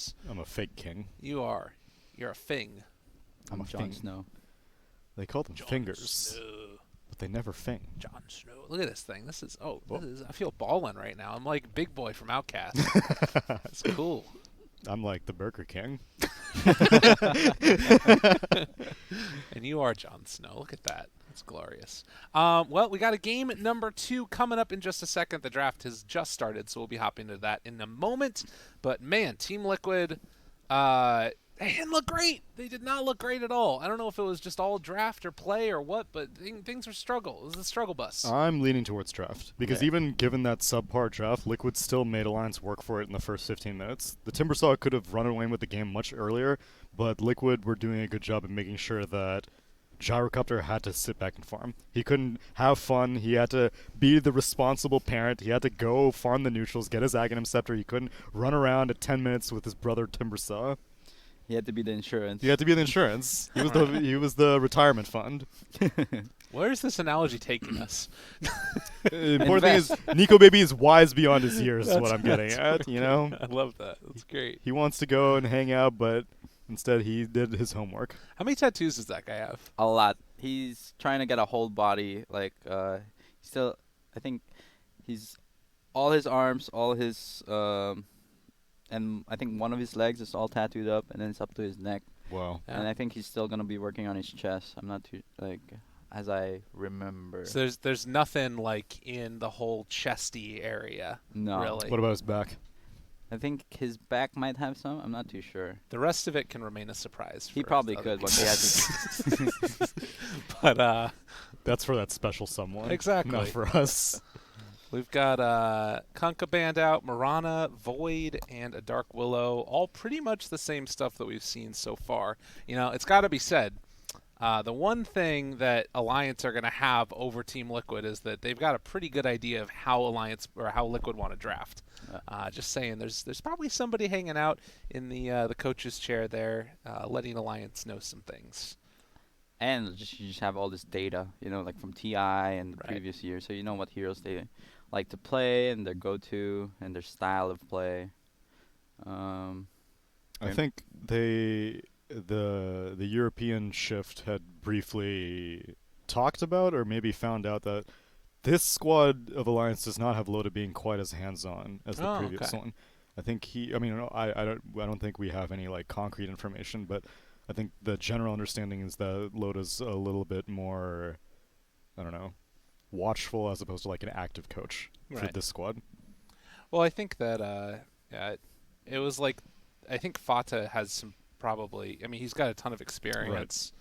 us. I'm a fake king. You are. You're a Fing. I'm a Jon Fing. Snow. They call them Jon fingers, Snow. but they never fing. Jon Snow. Look at this thing. This is I feel ballin' right now. I'm like Big Boy from Outcast. It's cool. I'm like the Burger King. And you are Jon Snow. Look at that. That's glorious. Well, we got a game number 2 coming up in just a second. The draft has just started, so we'll be hopping into that in a moment. But, man, Team Liquid, they didn't look great. They did not look great at all. I don't know if it was just all draft or play or what, but things were struggle. It was a struggle bus. I'm leaning towards draft because Yeah. even given that subpar draft, Liquid still made Alliance work for it in the first 15 minutes. The Timbersaw could have run away with the game much earlier, but Liquid were doing a good job of making sure that Gyrocopter had to sit back and farm. He couldn't have fun. He had to be the responsible parent. He had to go farm the neutrals, get his Aghanim Scepter. He couldn't run around at 10 minutes with his brother Timbersaw. He had to be the insurance. He had to be the insurance. He was the retirement fund. Where's this analogy taking us? The important thing is Nico Baby is wise beyond his years is what I'm getting That's at, you know? I love that. That's great. He wants to go and hang out, but instead he did his homework. How many tattoos does that guy have? A lot. He's trying to get a whole body. Like, still, I think he's all his arms, all his, and I think one of his legs is all tattooed up, and then it's up to his neck. Wow. Yeah. And I think he's still gonna be working on his chest. I'm not too as I remember. So there's nothing like in the whole chesty area. No. Really. What about his back? I think his back might have some. I'm not too sure. The rest of it can remain a surprise. He for probably other could, but people. he has to. But That's for that special someone. Exactly. Not for us. we've got Kunkka Band out, Mirana, Void, and a Dark Willow. All pretty much the same stuff that we've seen so far. You know, it's got to be said. The one thing that Alliance are going to have over Team Liquid is that they've got a pretty good idea of how Alliance or how Liquid want to draft. Just saying, there's probably somebody hanging out in the coach's chair there, letting Alliance know some things. And you just have all this data, like from TI and the Right. previous year, so you know what heroes they like to play and their go-to and their style of play. I Okay. think the European shift had briefly talked about or maybe found out that this squad of Alliance does not have Loda being quite as hands-on as the previous okay. one. I think I don't think we have any like concrete information, but I think the general understanding is that Loda's a little bit more, I don't know, watchful as opposed to like an active coach for Right. this squad. Well, I think that it was like I think Fata has some probably. I mean, he's got a ton of experience,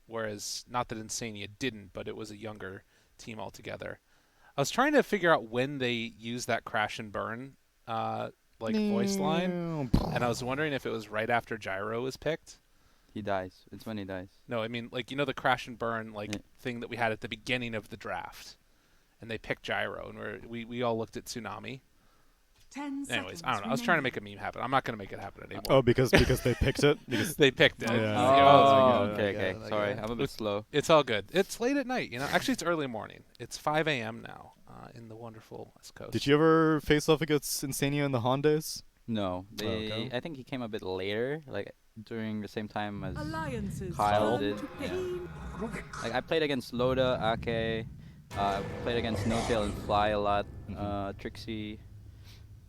whereas not that Insania didn't, but it was a younger team altogether. I was trying to figure out when they used that crash and burn voice line, and I was wondering if it was right after Gyro was picked. He dies. It's when he dies. No, I mean the crash and burn Yeah. thing that we had at the beginning of the draft, and they picked Gyro, and we all looked at Tsunami. 10 Anyways, seconds I don't know. I was trying to make remaining. a meme happen. I'm not going to make it happen anymore. Oh, because they picked it. Because They picked it. Yeah. Oh, Yeah. okay. Sorry, I'm a bit slow. It's all good. It's late at night, Actually, it's early morning. It's 5 a.m. now in the wonderful West Coast. Did you ever face off against Insania in the Han days? No, okay. I think he came a bit later, like during the same time as Alliances Kyle turn did. to Yeah. pick. Like I played against Loda, Ake, played against No Tail and Fly a lot, Trixie,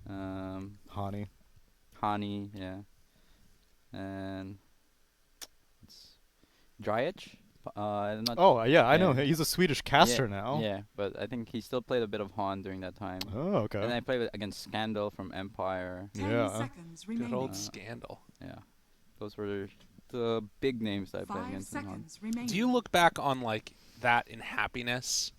Hani. Hani, yeah, and it's Dryitch. I'm not Oh, yeah, I know. Yeah. He's a Swedish caster yeah, now. Yeah, but I think he still played a bit of Han during that time. Oh, okay. And I played against Scandal from Empire. 10 Yeah. seconds Good remaining. old Scandal. Yeah, those were the big names that I played 5 against in Han. seconds remaining. Do you look back on that in happiness?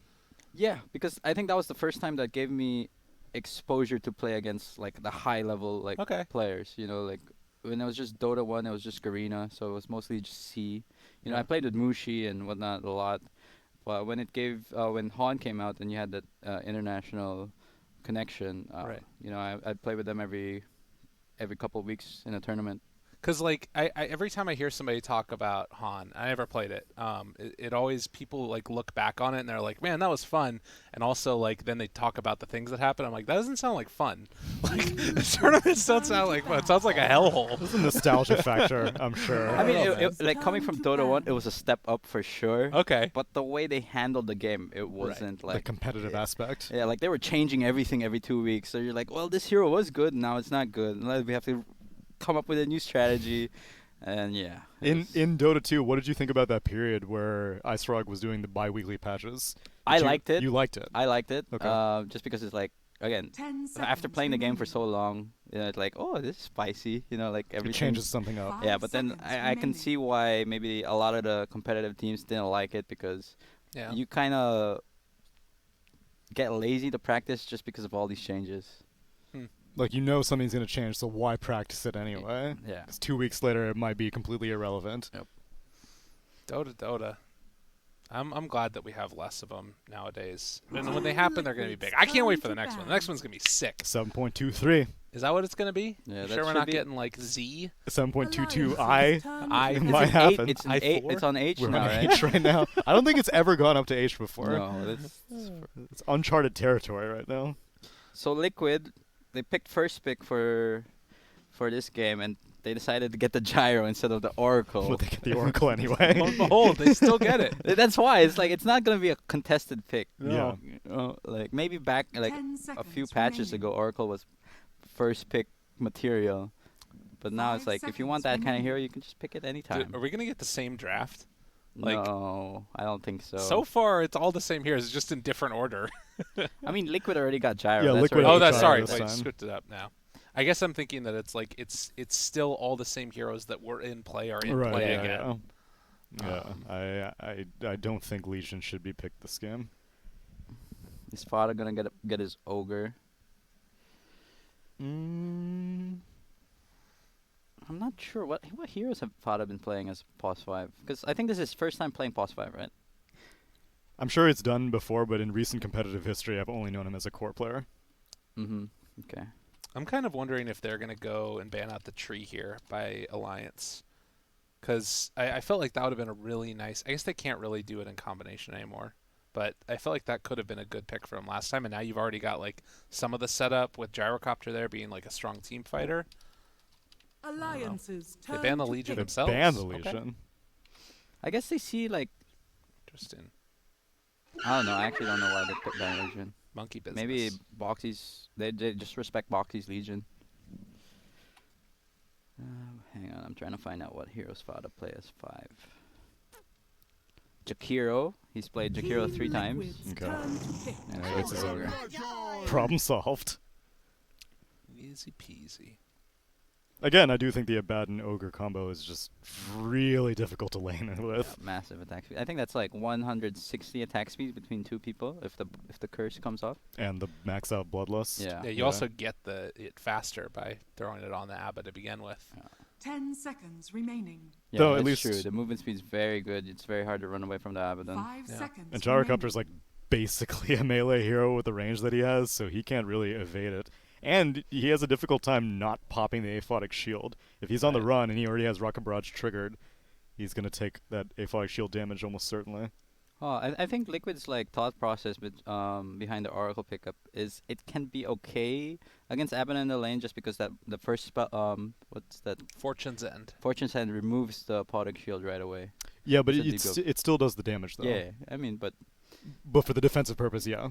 Yeah, because I think that was the first time that gave me exposure to play against the high level Okay. players. Like when it was just Dota 1, it was just Garena, so it was mostly just C. Yeah. I played with Mushi and whatnot a lot, but when when Han came out and you had that international connection, Right. I'd play with them every couple of weeks in a tournament. Because like I every time I hear somebody talk about Han, I never played it. It always people like look back on it and they're like, man, that was fun. And also like then they talk about the things that happen. I'm like, that doesn't sound like fun. Like the tournaments don't sound like fun. It sounds like a hellhole. There's a nostalgia factor, I'm sure. I mean, Oh, man. like coming from Dota 1, it was a step up for sure. Okay. But the way they handled the game, it wasn't the like competitive aspect. yeah, like they were changing everything every 2 weeks. So you're like, well, this hero was good, now it's not good. And we have to come up with a new strategy. And yeah. In Dota 2, what did you think about that period where Ice Frog was doing the bi-weekly patches? I liked it. You liked it? I liked it. Okay. Just because it's like, again, 10 after seconds playing the game for remaining. so long, it's like, oh, this is spicy. Like It everything. changes something up. 5 Yeah, but then seconds I can remaining. see why maybe a lot of the competitive teams didn't like it because Yeah. you kind of get lazy to practice just because of all these changes. Like, you know something's going to change, so why practice it anyway? Yeah. 'Cause 2 weeks later, it might be completely irrelevant. Dota. I'm glad that we have less of them nowadays. And when they happen, they're going to be big. I can't wait for the next one. The next one's going to be sick. 7.23. Is that what it's going to be? Yeah, You that sure we're should not be- getting like Z? 7.22i. I It It's might an happen. H, it's an I4? H, it's on H We're now, on right? H right now. I don't think it's ever gone up to H before. No, that's It's uncharted territory right now. so Liquid. They picked first pick for this game, and they decided to get the gyro instead of the Oracle. But they get the Oracle anyway. Lo and behold, they still get it. That's why it's like it's not gonna be a contested pick. Yeah. Like maybe back like 10 a few seconds patches remaining. ago, Oracle was first pick material, but now it's 5 like if you want that seconds kind of remaining. hero, you can just pick it anytime. Dude, are we going to get the same draft? like- no, I don't think so. So far, it's all the same heroes, it's just in different order. I mean, Liquid already got gyro. Yeah, that's Liquid already Oh, that's Gyro sorry. this Wait, time. switched it up now. I guess I'm thinking that it's like it's still all the same heroes that were in play are in Right, play yeah, again. yeah. I don't think Legion should be picked this game. Is Fada gonna get his ogre? Mm, I'm not sure what heroes have Fada been playing as POS 5 because I think this is his first time playing POS 5, right? I'm sure it's done before, but in recent competitive history, I've only known him as a core player. Mm-hmm. Okay. I'm kind of wondering if they're going to go and ban out the tree here by Alliance. Because I felt like that would have been a really nice... I guess they can't really do it in combination anymore. But I felt like that could have been a good pick for him last time. And now you've already got like some of the setup with Gyrocopter there being like a strong team fighter. Alliances. They banned the Legion They themselves. banned the Okay. Legion. I guess they see like Interesting. I don't know. I actually don't know why they picked that Legion. Monkey business. Maybe Boxy's they just respect Boxy's Legion. Hang on, I'm trying to find out what heroes Fada play as 5. Jakiro, he's played Jakiro 3 times. Okay. And Yeah, so it's his Ogre. Problem solved. Easy peasy. Again, I do think the Abaddon Ogre combo is just really difficult to lane with. Massive attack speed. I think that's like 160 attack speed between 2 people if the curse comes off. And the max out Bloodlust. Yeah. Yeah, you also get it faster by throwing it on the Abba to begin with. 10 seconds remaining. Yeah, Though, at that's least- true. The movement speed is very good. It's very hard to run away from the Abaddon. 5 Yeah. seconds. And remaining. Gyrocopter's like basically a melee hero with the range that he has, so he can't really evade it. And he has a difficult time not popping the aphotic shield. If he's on the Right. run and he already has Rocket Barrage triggered, he's gonna take that aphotic shield damage almost certainly. Oh, I think Liquid's like thought process behind the Oracle pickup is it can be okay against Abaddon in the lane just because that the first spell what's that Fortune's End. Fortune's Hand removes the aphotic shield right away. Yeah, but It's a it, deep build. it still does the damage though. Yeah, I mean, but But for the defensive purpose, yeah.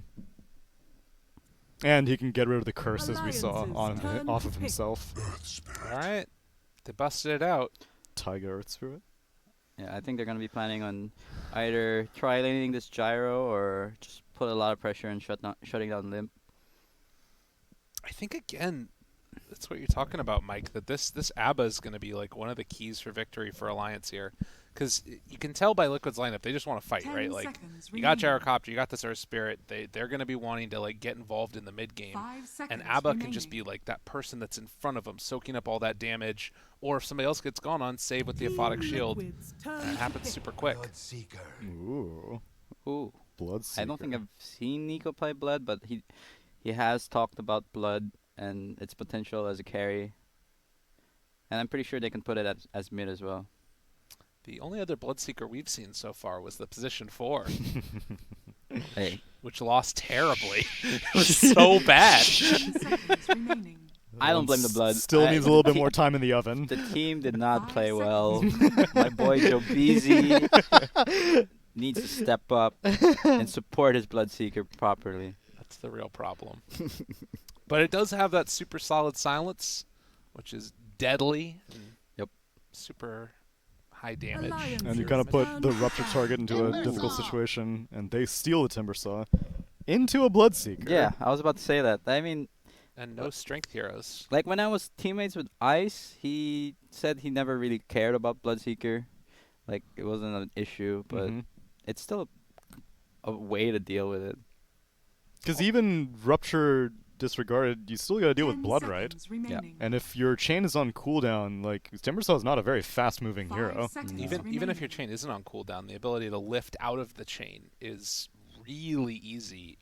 And he can get rid of the curse as we saw Alliances turn off to of pick. himself. All right. They busted it out. Tiger Earth Spirit. yeah, I think they're gonna be planning on either try laning this gyro or just put a lot of pressure and shutting down Limp. I think, again, that's what you're talking about, Mike, that this ABBA is going to be like one of the keys for victory for Alliance here. Because you can tell by Liquid's lineup, they just want to fight, 10 right? Like, seconds you got remaining. Gyrocopter, you got this Earth Spirit. They're going to be wanting to like get involved in the mid game. 5 seconds. And ABBA can just remaining. be like that person that's in front of them, soaking up all that damage. Or if somebody else gets gone on, save with the Aphotic Shield. Liquid's turn And it to happens pick. super quick. Ooh. Ooh, Bloodseeker. I don't think I've seen Nico play Blood, but he has talked about Blood and its potential as a carry. And I'm pretty sure they can put it as mid as well. The only other Bloodseeker we've seen so far was the position 4, Hey, which lost terribly. It was so bad. 10 seconds remaining. I don't blame the Blood. Still needs a little bit more time in the oven. The team did not 5 play well. seconds. My boy Joe Beasy needs to step up and support his Bloodseeker properly. That's the real problem. But it does have that super solid silence, which is deadly. And Yep. Super high damage. Alliance And you is kind of put the turned Rupture back. target into a difficult situation, and they steal the Timber Saw into a Bloodseeker. Yeah, I was about to say that. I mean, And no strength heroes. like when I was teammates with Ice, he said he never really cared about Bloodseeker. Like it wasn't an issue, but Mhm. it's still a way to deal with it. Because even Rupture disregarded, you still gotta deal with 10 Blood, right? seconds remaining. And if your chain is on cooldown, like, Timbersaw is not a very fast-moving 5 hero. seconds Even if your remaining. chain isn't on cooldown, the ability to lift out of the chain is really easy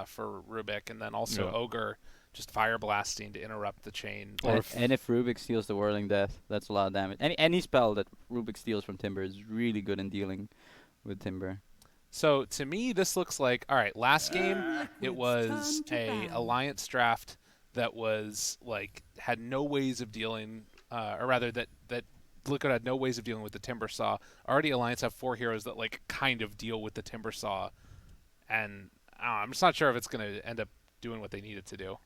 for Rubik, and then also Yeah. Ogre just fire blasting to interrupt the chain. Or And if Rubik steals the Whirling Death, that's a lot of damage. Any spell that Rubik steals from Timber is really good in dealing with Timber. So to me, this looks like, all right, last game it Liquid's was turn to a ban. alliance draft that was like had no ways of dealing, or rather that Liquid had no ways of dealing with the Timber Saw. Already Alliance have 4 heroes that like kind of deal with the Timber Saw, and I'm just not sure if it's going to end up doing what they need it to do.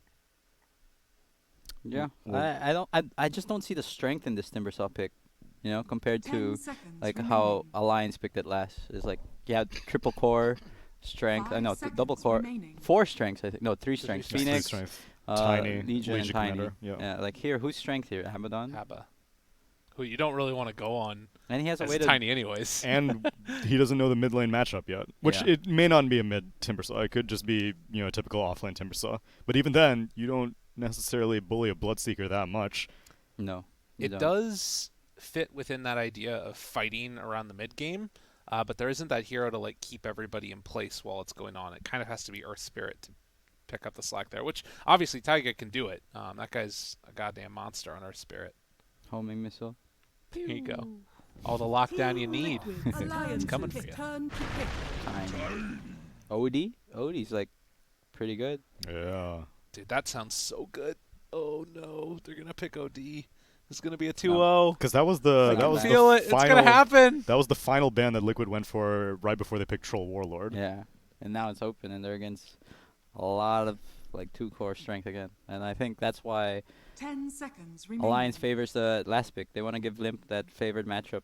Yeah, Well- I just don't see the strength in this Timbersaw pick, you know, compared 10 to seconds like remaining. how Alliance picked it last. It's like you had triple core, strength. I 5 know double seconds core, remaining. 4 strengths. I think no 3 strengths. strengths. Phoenix, Strength. uh, Tiny, Legion, and Legion Tiny. Commander, yeah. Like here, who's strength here? Abaddon. Abba, who you don't really want to go on And he has a as way to. tiny anyways. And he doesn't know the mid lane matchup yet, which Yeah. it may not be a mid Timbersaw. It could just be, you know, a typical offlane Timbersaw. But even then, you don't necessarily bully a Bloodseeker that much. No. you It don't. does fit within that idea of fighting around the mid game, but there isn't that hero to like keep everybody in place while it's going on. It kind of has to be Earth Spirit to pick up the slack there, which obviously Taiga can do it. That guy's a goddamn monster on Earth Spirit. Homing missile. There you go. All the lockdown you need. Alliance coming for is you. turn to pick. Tiny. OD. OD's like pretty good. Yeah. Dude, that sounds so good. Oh no, they're gonna pick OD. It's gonna be a 2-0. Because that was the I that can was Feel the it. final It's gonna happen. that was the final ban that Liquid went for right before they picked Troll Warlord. Yeah. And now it's open, and they're against a lot of like 2 core strength again. And I think that's why 10 seconds remaining. Alliance favors the last pick. They want to give Limp that favored matchup.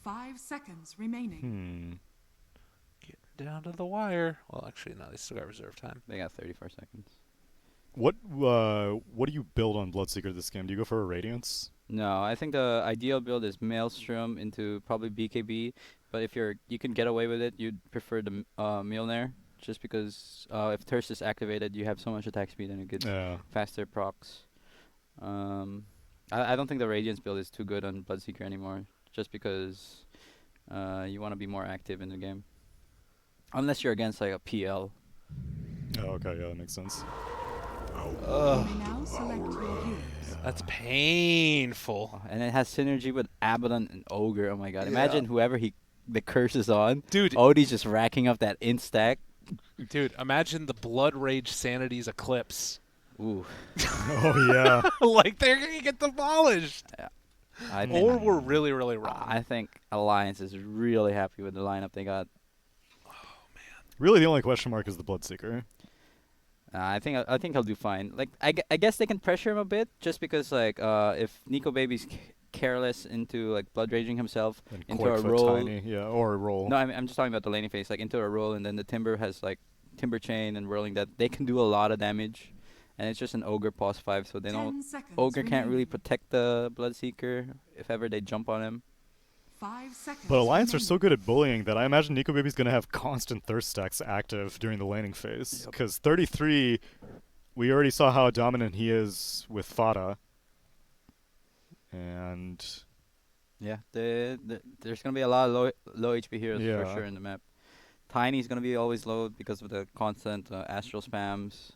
5 seconds remaining. Hmm. Getting down to the wire. Well, actually, no, they still got reserve time. They got 34 seconds. What do you build on Bloodseeker this game? Do you go for a Radiance? No, I think the ideal build is Maelstrom into probably BKB. But if you can get away with it, you'd prefer the Mjolnir, just because if Thirst is activated, you have so much attack speed and it gets Yeah. faster procs. I don't think the Radiance build is too good on Bloodseeker anymore, just because you want to be more active in the game. Unless you're against like a PL. Oh, okay, yeah, that makes sense. You may now select your heroes. That's painful. And it has synergy with Abaddon and Ogre. Oh my god. Imagine whoever the curse is on. Dude, Odie's just racking up that instack. dude, imagine the Blood Rage Sanity's Eclipse. Ooh. Oh yeah. Like, they're going to get demolished. I think, Or we're really, really wrong. I think Alliance is really happy with the lineup they got. Really, the only question mark is the Bloodseeker. I think he'll do fine. Like I guess they can pressure him a bit, just because like if Nico Baby's careless into like blood raging himself And into a Quakefoot roll. Tiny, yeah, or a roll. No, I'm just talking about the laning phase, like into a roll, and then the Timber has like Timber Chain and whirling that they can do a lot of damage, and it's just an Ogre pause 5, so they 10 don't. seconds Ogre can't really remaining. protect the Bloodseeker if ever they jump on him. 5 seconds But Alliance are so remaining. good at bullying that I imagine Nico Baby's going to have constant thirst stacks active during the laning phase. Yep. Because 33, we already saw how dominant he is with Fada. And Yeah, there's gonna be a lot of low HP heroes for Yeah. sure in the map. Tiny's gonna be always low because of the constant astral spams.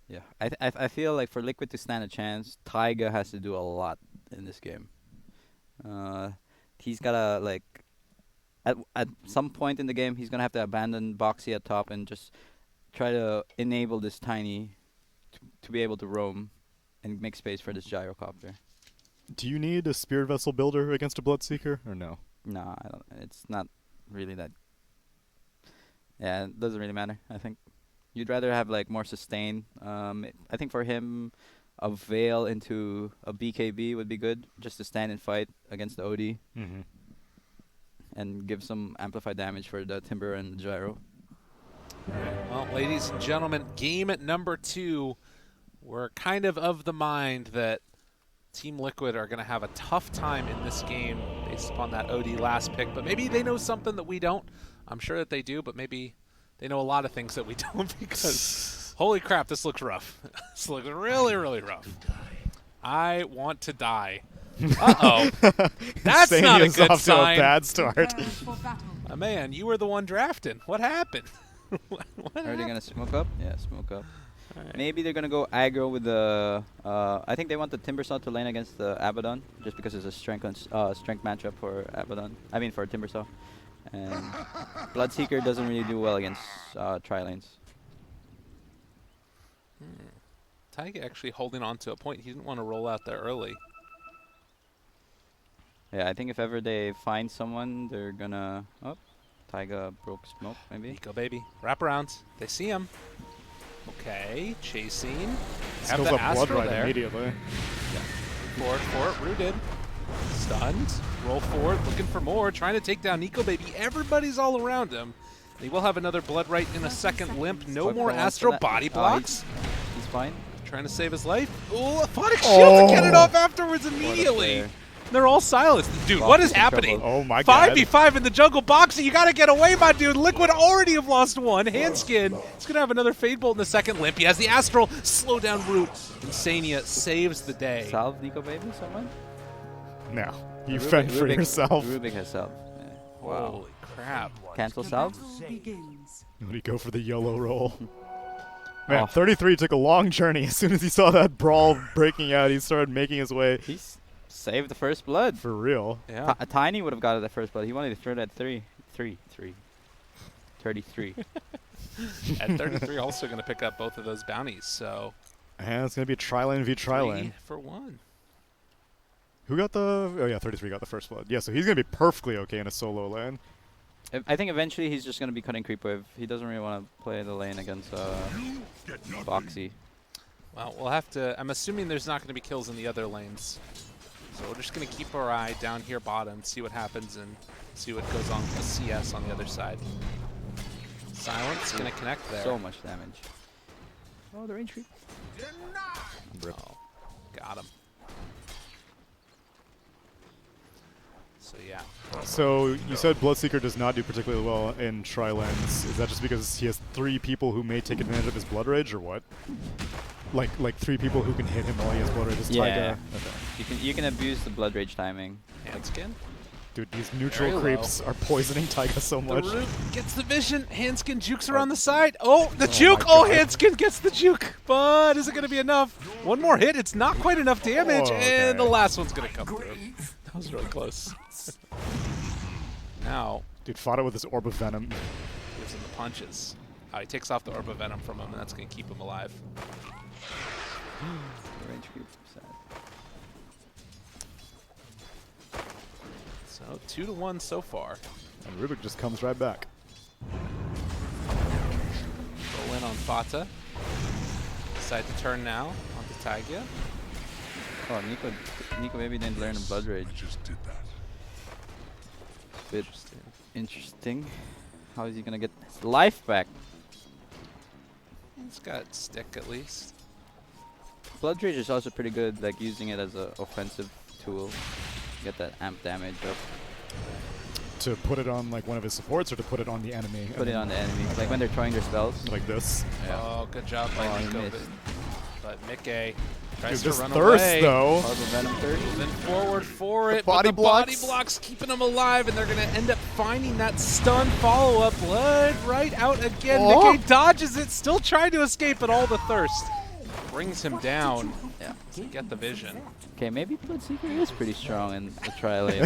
Yeah, I feel like for Liquid to stand a chance, Taiga has to do a lot in this game. He's gotta like at some point in the game he's gonna have to abandon Boxy at top and just try to enable this Tiny to be able to roam and make space for this gyrocopter. Do you need a Spirit Vessel builder against a Bloodseeker, or no? No, I don't. It's not really that. Yeah, it doesn't really matter. I think you'd rather have like more sustain. I think for him, a Veil into a BKB would be good, just to stand and fight against the OD Mm-hmm. and give some amplified damage for the Timber and the Gyro. Well, ladies and gentlemen, game at number 2. We're kind of the mind that Team Liquid are going to have a tough time in this game based upon that OD last pick, but maybe they know something that we don't. I'm sure that they do, but maybe they know a lot of things that we don't because holy crap, this looks rough. This looks really, really rough. I want to die. Uh-oh. That's not a good off sign. to a bad start. Prepare for battle. Man, you were the one drafting. What happened? What Are they happened? gonna smoke up? Yeah, smoke up. All right. Maybe they're gonna go aggro with the. I think they want the Timbersaw to lane against the Abaddon, just because it's a strength matchup for Abaddon. I mean for Timbersaw, and Bloodseeker doesn't really do well against tri lanes. Taiga actually holding on to a point. He didn't want to roll out there early. Yeah, I think if ever they find someone, they're gonna. Oh, Taiga broke smoke maybe. Nico, baby. Wraparounds. They see him. Okay, chasing. Have Skills the up Blood Astral right there. immediately. Forward for it. Rooted. Stunned. Roll forward. Looking for more. Trying to take down Nico, baby. Everybody's all around him. He will have another Blood Right in a second. Limp. No Quick more roll for Astral that. body blocks. He's fine. Trying to save his life. Oh, a Phonic Shield to get it off afterwards What a immediately. player. They're all silenced. Dude, Box what is is in happening? trouble. Oh my god. 5v5 in the jungle. Boxy, you gotta get away, my dude. Liquid already have lost one. Handskin. He's gonna have another Fade Bolt in the second. Limp. He has the Astral. Slow down root. Insania saves the day. Salve Nico baby, someone? No. You Rubik- fend for Rubik- yourself. Rubik has salve. Yeah. Wow. Holy crap. Cancel The salve? battle begins. Let me go for the YOLO roll. Man, Oh. 33 took a long journey. As soon as he saw that brawl breaking out, he started making his way. He's saved the first blood. For real. Yeah. A Tiny would have got it at first blood. He wanted to throw it at 33. 33. At 33, also gonna pick up both of those bounties. So And it's going to be a tri-lane v 3 tri-lane. for 1. Who got the... Oh yeah, 33 got the first blood. Yeah, so he's going to be perfectly okay in a solo lane. I think eventually he's just going to be cutting creep wave. He doesn't really want to play the lane against Boxy. Well, we'll have to. I'm assuming there's not going to be kills in the other lanes. So we're just going to keep our eye down here bottom, see what happens, and see what goes on with CS on the other side. Silence going to connect there. So much damage. Oh, the range creep. Oh, got him. So yeah. So you said Bloodseeker does not do particularly well in tri-lanes. Is that just because he has 3 people who may take advantage of his Blood Rage, or what? Like 3 people who can hit him while he has Blood Rage. Is Yeah. Taiga. You can abuse the blood rage timing. Handskin. Dude, these Very neutral low. creeps are poisoning Taiga so The much. root gets the vision. Handskin jukes around the side. Oh, the Oh juke. my Oh, God. Handskin gets the juke. But is it going to be enough? One more hit. It's not quite enough damage. Oh, And the okay. last one's going to come through. That was really close. Now, Dude fought it with his Orb of Venom. gives him the punches. He takes off the Orb of Venom from him, and that's going to keep him alive. The range creep. Sad. So 2-1 so far. And Rubik just comes right back. Roll in on Fata. Decide to turn now onto Taiga. Oh, Nico maybe didn't learn the blood rage. Bit interesting. How is he gonna get his life back? He's got stick at least. Blood rage is also pretty good, like using it as an offensive tool. Get that amp damage up. To put it on like one of his supports, or to put it on the enemy. Put it on the enemy, like when they're throwing their spells. Like this. Oh, good job by Oh, he Nico. missed. But Mickey Dude, tries to this run thirst away. though. Harbor Venom third. Then forward for it, body but the body blocks. blocks keeping him alive, and they're going to end up finding that stun follow-up. Blood right out again. Oh. Mickey dodges it, still trying to escape, but all the thirst brings him down Yeah. to get the vision. Okay, maybe Bloodseeker is pretty strong in the tri-lane.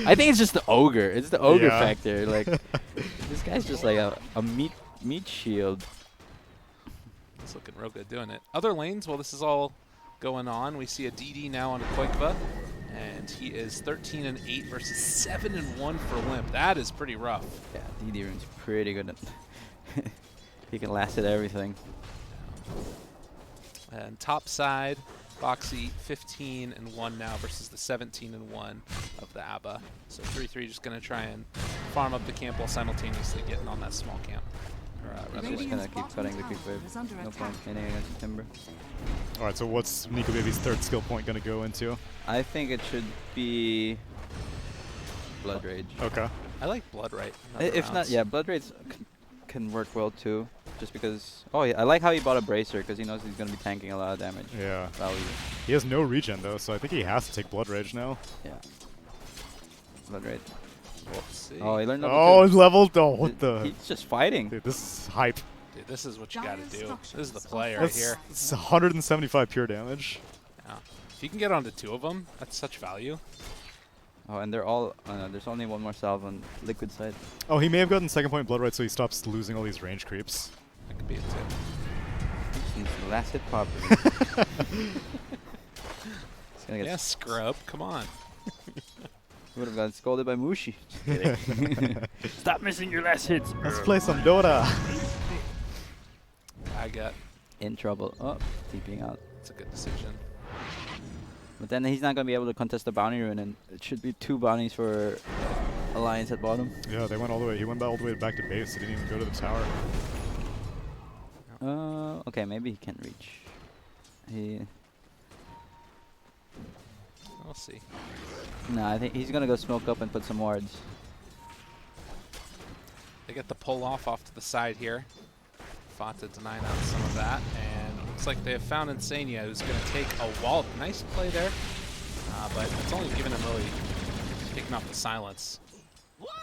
I think it's just the ogre. It's the ogre Yeah. factor. Like, this guy's just like a meat shield. He's looking real good doing it. Other lanes, while this is all going on, we see a DD now on a Quakefa, and he is 13-8 versus 7-1 for Limp. That is pretty rough. Yeah, DD Rune's pretty good at he can last at everything. And top side, Boxy 15-1 now versus the 17-1 of the ABBA. So 3-3 just going to try and farm up the camp while simultaneously getting on that small camp. I'm just gonna keep cutting the creep wave. No point hitting against Timber. Alright, so what's Nico Baby's third skill point going to go into? I think it should be Blood Rage. Okay. I like Blood Right. If not, yeah, Blood Rage can work well too. Just because, oh yeah, I like how he bought a Bracer because he knows he's gonna be tanking a lot of damage. Yeah. Value. He has no regen though, so I think he has to take Blood Rage now. Yeah. Blood Rage. Let's see. Oh, he learned level Oh, 2. leveled. Oh, what the? He's just fighting. Dude, this is hype. Dude, this is what you got to do. This is the play right That's here. it's 175 pure damage. Yeah. If you can get onto 2 of them, that's such value. Oh, and they're all, there's only one more salve on Liquid side. Oh, he may have gotten second point Blood Right, so he stops losing all these range creeps. That could be it too. He just needs the last hit properly. He's gonna get Yeah, scrub. Come on. would have gotten scolded by Mushi. Just kidding. Stop missing your last hits. Let's play some Dota. I got. In trouble. Oh, TPing out. It's a good decision. But then he's not going to be able to contest the bounty rune, and it should be 2 bounties for Alliance at bottom. Yeah, they went all the way. He went all the way back to base. He didn't even go to the tower. Okay, maybe he can reach. We'll see. No, I think he's going to go smoke up and put some wards. They get the pull off to the side here. Fata denying out some of that, and looks like they have found Insania, who's going to take a wall. Nice play there, but it's only giving him really picking off the silence.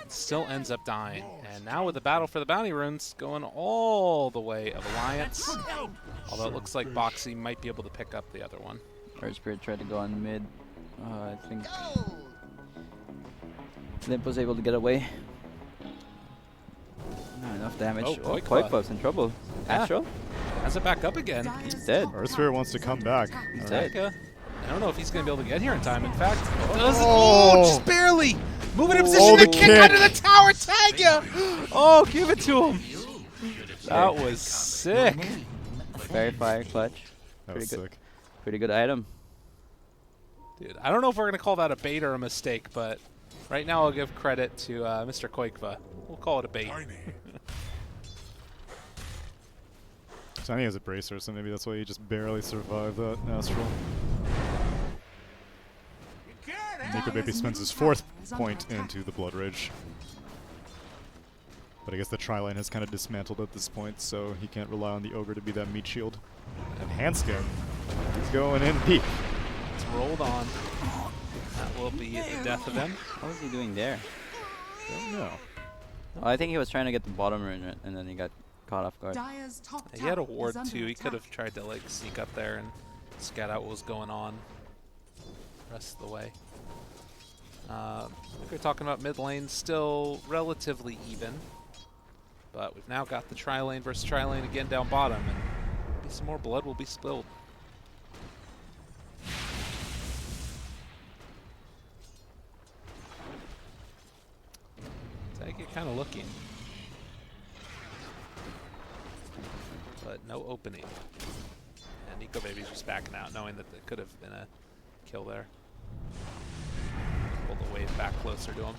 Still ends up dying, and now with the battle for the bounty runes going all the way of Alliance, although it looks like Boxy might be able to pick up the other one. Earth Spirit tried to go on mid. I think Limp was able to get away. Not enough damage. Oh, Oh, Quakefa. Quakefa's in trouble. Yeah. Astral? Has it back up again. He's dead. Earth Spirit wants to come back. He's Alright. dead. I don't know if he's going to be able to get here in time. In fact, doesn't. Oh. Oh, just barely. Moving in Oh, position to the kick kick. under the tower. Tag ya. Oh, give it to him. That was sick. Very fire clutch. That was Pretty good. sick. Pretty good item. Dude, I don't know if we're going to call that a bait or a mistake, but right now I'll give credit to Mr. Quakefa. We'll call it a bait. So he has a bracer, so maybe that's why he just barely survived that Astral. Nico Baby spends his 4th point into the Blood Rage. But I guess the tri-lane has kind of dismantled at this point, so he can't rely on the Ogre to be that meat shield. And Handskin, he's going in deep. It's rolled on. That will be the death of him. What was he doing there? Don't know. Oh, I think he was trying to get the bottom rune, and then he got caught off guard. He had a ward too. He could have tried to like sneak up there and scout out what was going on the rest of the way. I think we're talking about mid lane, still relatively even. But we've now got the tri-lane versus tri-lane again down bottom, and maybe some more blood will be spilled. Take it kind of looking. But no opening. And Nico Baby's just backing out, knowing that there could have been a kill there. Pull the wave back closer to him.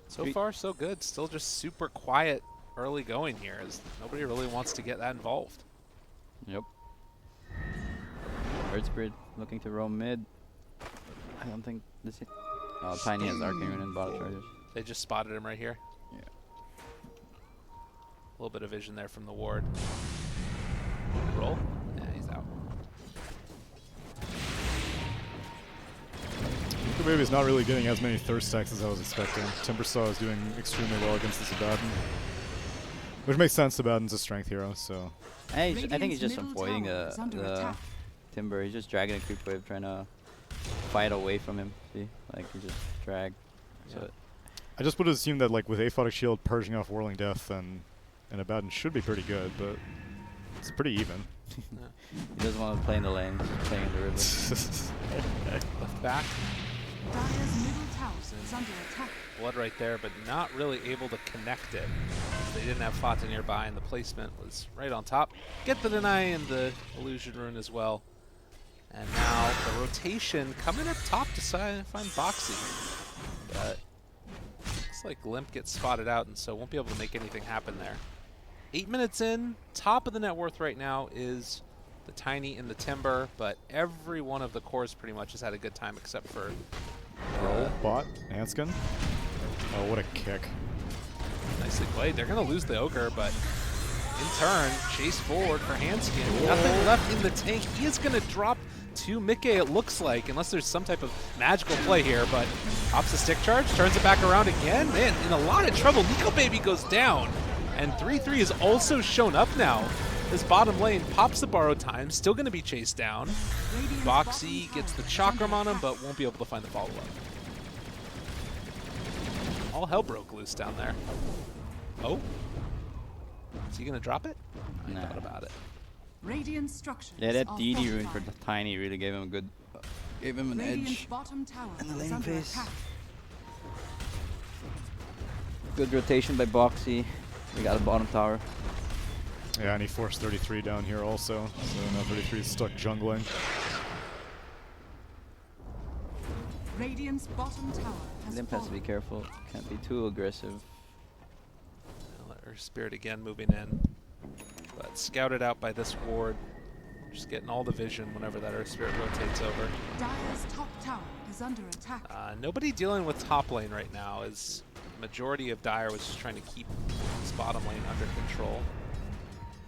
So far, so good. Still just super quiet early going here, as nobody really wants to get that involved. Yep. Earth Spirit looking to roam mid. I don't think this is... Oh, Tiny has Arcane Rune and bottle charges. They just spotted him right here. Yeah. A little bit of vision there from the ward. Roll. Yeah, he's out. Nico Nico Baby's not really getting as many thirst stacks as I was expecting. Timbersaw is doing extremely well against this Abaddon. Which makes sense, Abaddon's a strength hero, so... I think he's just middle avoiding tower is under the attack. Timber. He's just dragging a creep wave, trying to fight away from him. See? Like, he just drag. Yeah. So I just would assume that, like, with Aphotic Shield purging off Whirling Death, then an Abaddon should be pretty good, but it's pretty even. he doesn't want to play in the lane. He's just playing in the river. Left back. Dire's middle tower is under attack. Blood right there, but not really able to connect it. They didn't have Fata nearby, and the placement was right on top. Get the deny and the illusion rune as well. And now the rotation coming up top to find Boxy. But looks like Limp gets spotted out, and so won't be able to make anything happen there. 8 minutes in, top of the net worth right now is the Tiny and the Timber, but every one of the cores pretty much has had a good time except for Roll, bot, Hanskin. Oh, what a kick. nicely played. They're going to lose the Ogre, but in turn, chase forward for Hanskin. Nothing left in the tank. He is going to drop to Mickey, it looks like, unless there's some type of magical play here, but pops the stick charge, turns it back around again. Man, in a lot of trouble. Nico Baby goes down, and 3-3 has also shown up now. This bottom lane pops the borrow time, still going to be chased down. Boxy gets the chakram on him, but won't be able to find the follow-up. All hell broke loose down there. Oh? Is he going to drop it? I Nah. thought about it. Radiant structures Yeah, that are DD rune for fortified. the Tiny really gave him a good, gave him an Radiant's edge. bottom tower And the is lane under phase. attack. Good rotation by Boxy. We got a bottom tower. Yeah, and he forced 33 down here also, so now 33 is stuck jungling. Radiant's bottom tower has Limp has to be fallen. careful. Can't be too aggressive. Let Earth Spirit again moving in. But scouted out by this ward. Just getting all the vision whenever that Earth Spirit rotates over. Dire's top tower is under attack. Nobody dealing with top lane right now, as the majority of Dire was just trying to keep this bottom lane under control.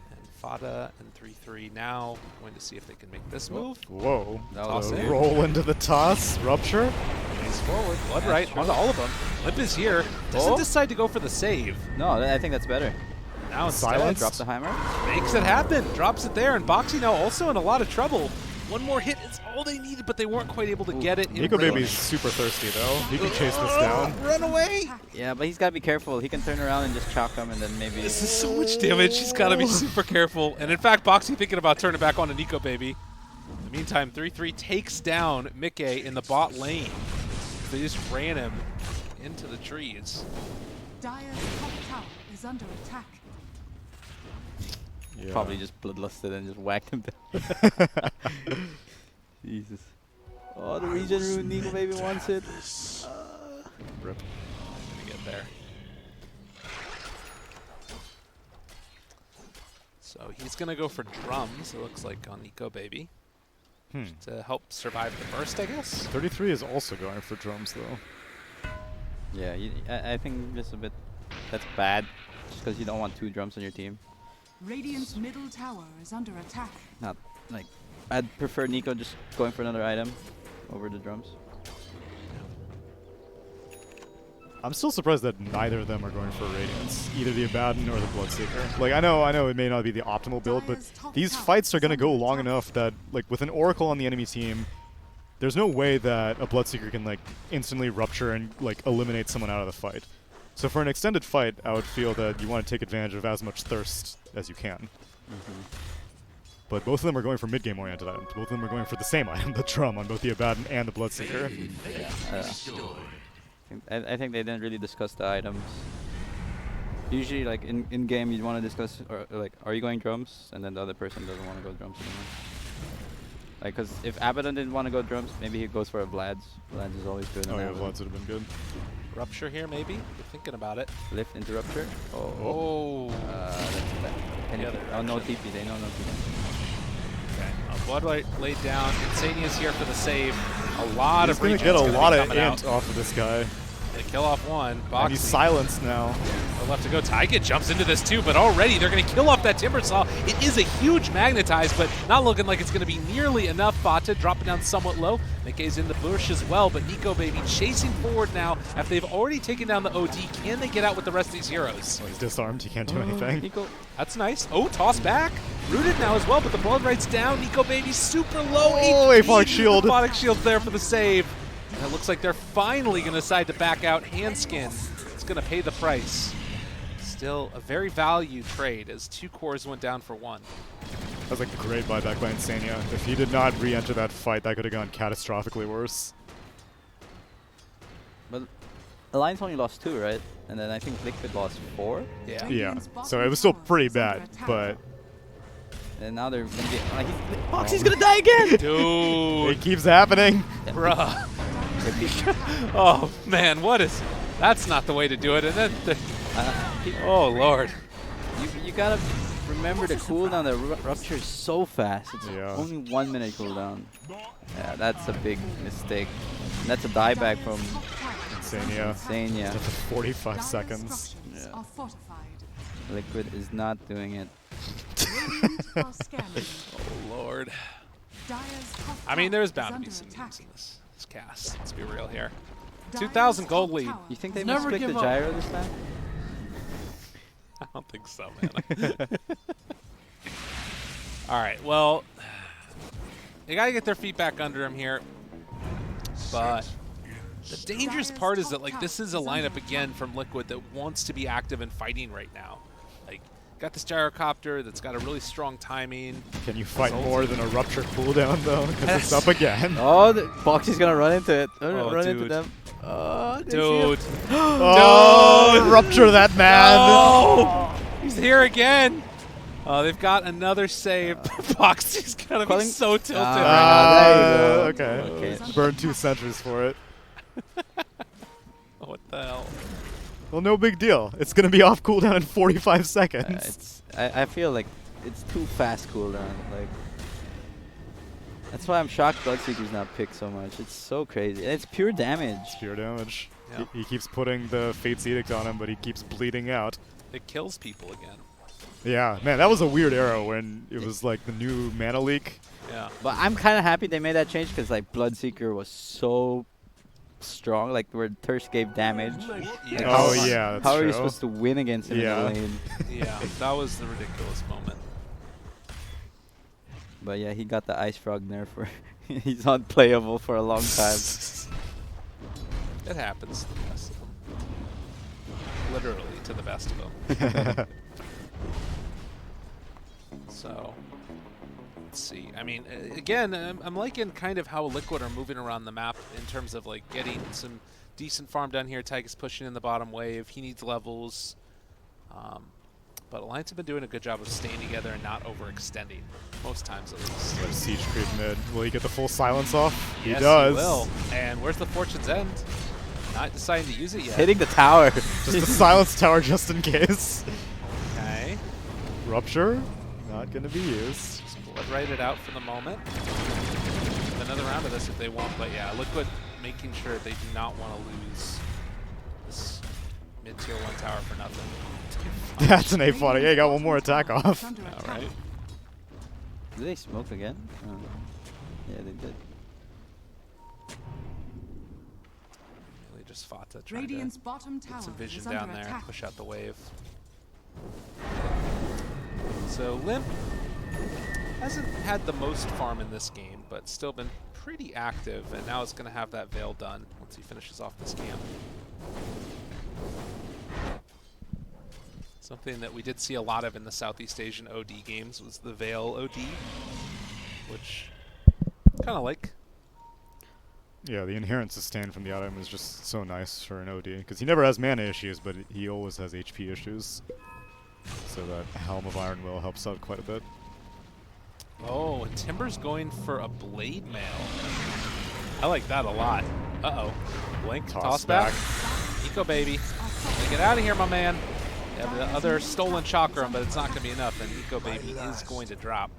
And Fata and 3-3 now going to see if they can make this move. Whoa. That was The it. roll into the toss, rupture. He's forward, blood That's right true. onto all of them. Limp is here, doesn't Oh. decide to go for the save. No, I think that's better. Now instead, Silence. Drop the Heimer. makes it happen, drops it there, and Boxy now also in a lot of trouble. One more hit is all they needed, but they weren't quite able to get it in Nico range. Baby's super thirsty though. He can chase this down. Run away! Yeah, but he's got to be careful. He can turn around and just chalk him and then maybe... This is so much damage. He's got to be super careful. And in fact, Boxy thinking about turning back on to Nico Baby. In the meantime, 3-3 takes down Mickey in the bot lane. They just ran him into the trees. Dire's top tower is under attack. Yeah. Probably just bloodlusted and just whacked him down. Jesus. Oh, the regen rune. Nico Baby wants it. Rip. Gonna get there. So he's gonna go for drums, it looks like, on Nico Baby. To help survive the burst, I guess. 33 is also going for drums though. Yeah, I think just a bit... That's bad. Just because you don't want 2 drums on your team. Radiant's middle tower is under attack. Not like... I'd prefer Nico just going for another item over the drums. I'm still surprised that neither of them are going for Radiance, either the Abaddon or the Bloodseeker. Like, I know it may not be the optimal build, but these fights are going to go long enough that, like, with an Oracle on the enemy team, there's no way that a Bloodseeker can, like, instantly rupture and, like, eliminate someone out of the fight. So for an extended fight, I would feel that you want to take advantage of as much thirst as you can. But both of them are going for mid-game oriented items. Both of them are going for the same item, the drum, on both the Abaddon and the Bloodseeker. I think they didn't really discuss the items. Usually, like in game, you want to discuss, or like, are you going drums? And then the other person doesn't want to go drums anymore. Like, cause if Abaddon didn't want to go drums, maybe he goes for a Vlad's. Vlad's is always good. Oh yeah, Vlad's would have been good. Rupture here, maybe? You're thinking about it. Lift into rupture. Oh. That's bad. Can The you, other oh, no direction. TP. They know no TP. Okay. Bloodlight laid down. Insania's here for the save. A lot He's of going regions to get a gonna be lot of coming int out. off of this guy. They kill off one. And he's Boxy. silenced now. No left to go. Taiga jumps into this too, but already they're going to kill off that Timber Saw. It is a huge magnetize, but not looking like it's going to be nearly enough. Fata dropping down somewhat low. Nikkei's in the bush as well, but Nico Baby chasing forward now. After they've already taken down the OD, can they get out with the rest of these heroes? Oh, he's disarmed. He can't do anything. Nico. That's nice. Oh, toss back. Rooted now as well, but the Blood Right's down. Nico Baby's super low. Oh, HP. Aphotic Shield. Aphotic Shield's there for the save. And it looks like they're finally going to decide to back out. Handskin is going to pay the price. Still a very value trade as 2 cores went down for 1. That was a great buyback by Insania. If he did not re-enter that fight, that could have gone catastrophically worse. But Alliance only lost 2, right? And then I think Liquid lost 4. Yeah. Yeah, so it was still pretty bad, but And now they're gonna get. Boxy's gonna die again! Dude. it keeps happening. Bruh. Oh, man, what is... That's not the way to do it. And then... oh, Lord. You gotta remember the cooldown. The rupture is so fast. It's Yeah. only 1 minute cooldown. Yeah, that's a big mistake. And that's a dieback from Insania. Insania. Just 45 seconds. Yeah. Are fortified. Liquid is not doing it. Radiant are scanning. Oh, Lord. Dire's top I mean, tower there's is bound to under be some attack. needs in this cast. Let's be real here. Dire's 2,000 gold top lead. tower You think they is might under split the attack. gyro this time? I don't think so, man. All right, well, they got to get their feet back under them here. But the dangerous part is that, like, this is a lineup, again, from Liquid that wants to be active and fighting right now. Like, got this gyrocopter that's got a really strong timing. Can you fight more than a rupture cooldown, though? Because it's up again. Oh, Boxy's gonna run into it. Oh, Run into dude. them. Oh, Dude. Oh, rupture that man! Oh! He's here again. They've got another save. Boxy's going to be Calling- so tilted right Ah, there you go. Okay. Okay. Burn 2 sentries for it. now. What the hell? Well, no big deal. It's going to be off cooldown in 45 seconds. I feel like it's too fast cooldown. Like that's why I'm shocked Bloodseeker's not picked so much. It's so crazy. And it's pure damage. Pure damage. Yeah. He keeps putting the Fate's Edict on him, but he keeps bleeding out. It kills people again. Yeah, man, that was a weird arrow when it was like the new mana leak. Yeah. But I'm kind of happy they made that change because like Bloodseeker was so strong. Like where Thirst gave damage. Like, Oh, how- yeah, that's How are true. you supposed to win against him Yeah. in the lane? Yeah, that was the ridiculous moment. But yeah, he got the Ice Frog nerf for he's unplayable for a long time. It happens to the best of them. Literally to the best of them. So, let's see. I mean, again, I'm liking kind of how Liquid are moving around the map in terms of like getting some decent farm down here. Tygus pushing in the bottom wave. He needs levels. But Alliance have been doing a good job of staying together and not overextending, most times at least. There's Siege Creep mid. Will he get the full silence off? Yes, he does. He will. And where's the Fortune's End? Not deciding to use it yet. Hitting the tower. Just the silence tower just in case. Okay. Rupture? Not going to be used. Just blood right it out for the moment. Another round of this if they want, but yeah, Liquid making sure they do not want to lose this mid-tier 1 tower for nothing. That's an Aphotic. Yeah, he got one more attack off. All right. Did they smoke again? Yeah, they did. Really just fought to try to Radiant's bottom tower get some vision is under down there, attack. push out the wave. So Limp hasn't had the most farm in this game, but still been pretty active, and now it's going to have that Veil done once he finishes off this camp. Something that we did see a lot of in the Southeast Asian OD games was the Veil OD, which kind of like. Yeah, the inherent sustain from the item is just so nice for an OD. Because he never has mana issues, but he always has HP issues. So that Helm of Iron Will helps out quite a bit. Oh, and Timber's going for a Blade Mail. I like that a lot. Uh-oh. Blink, toss back. Eco baby. Get out of here, my man. You have the other stolen chakra, but it's not going to be enough, and Eco baby is going to drop.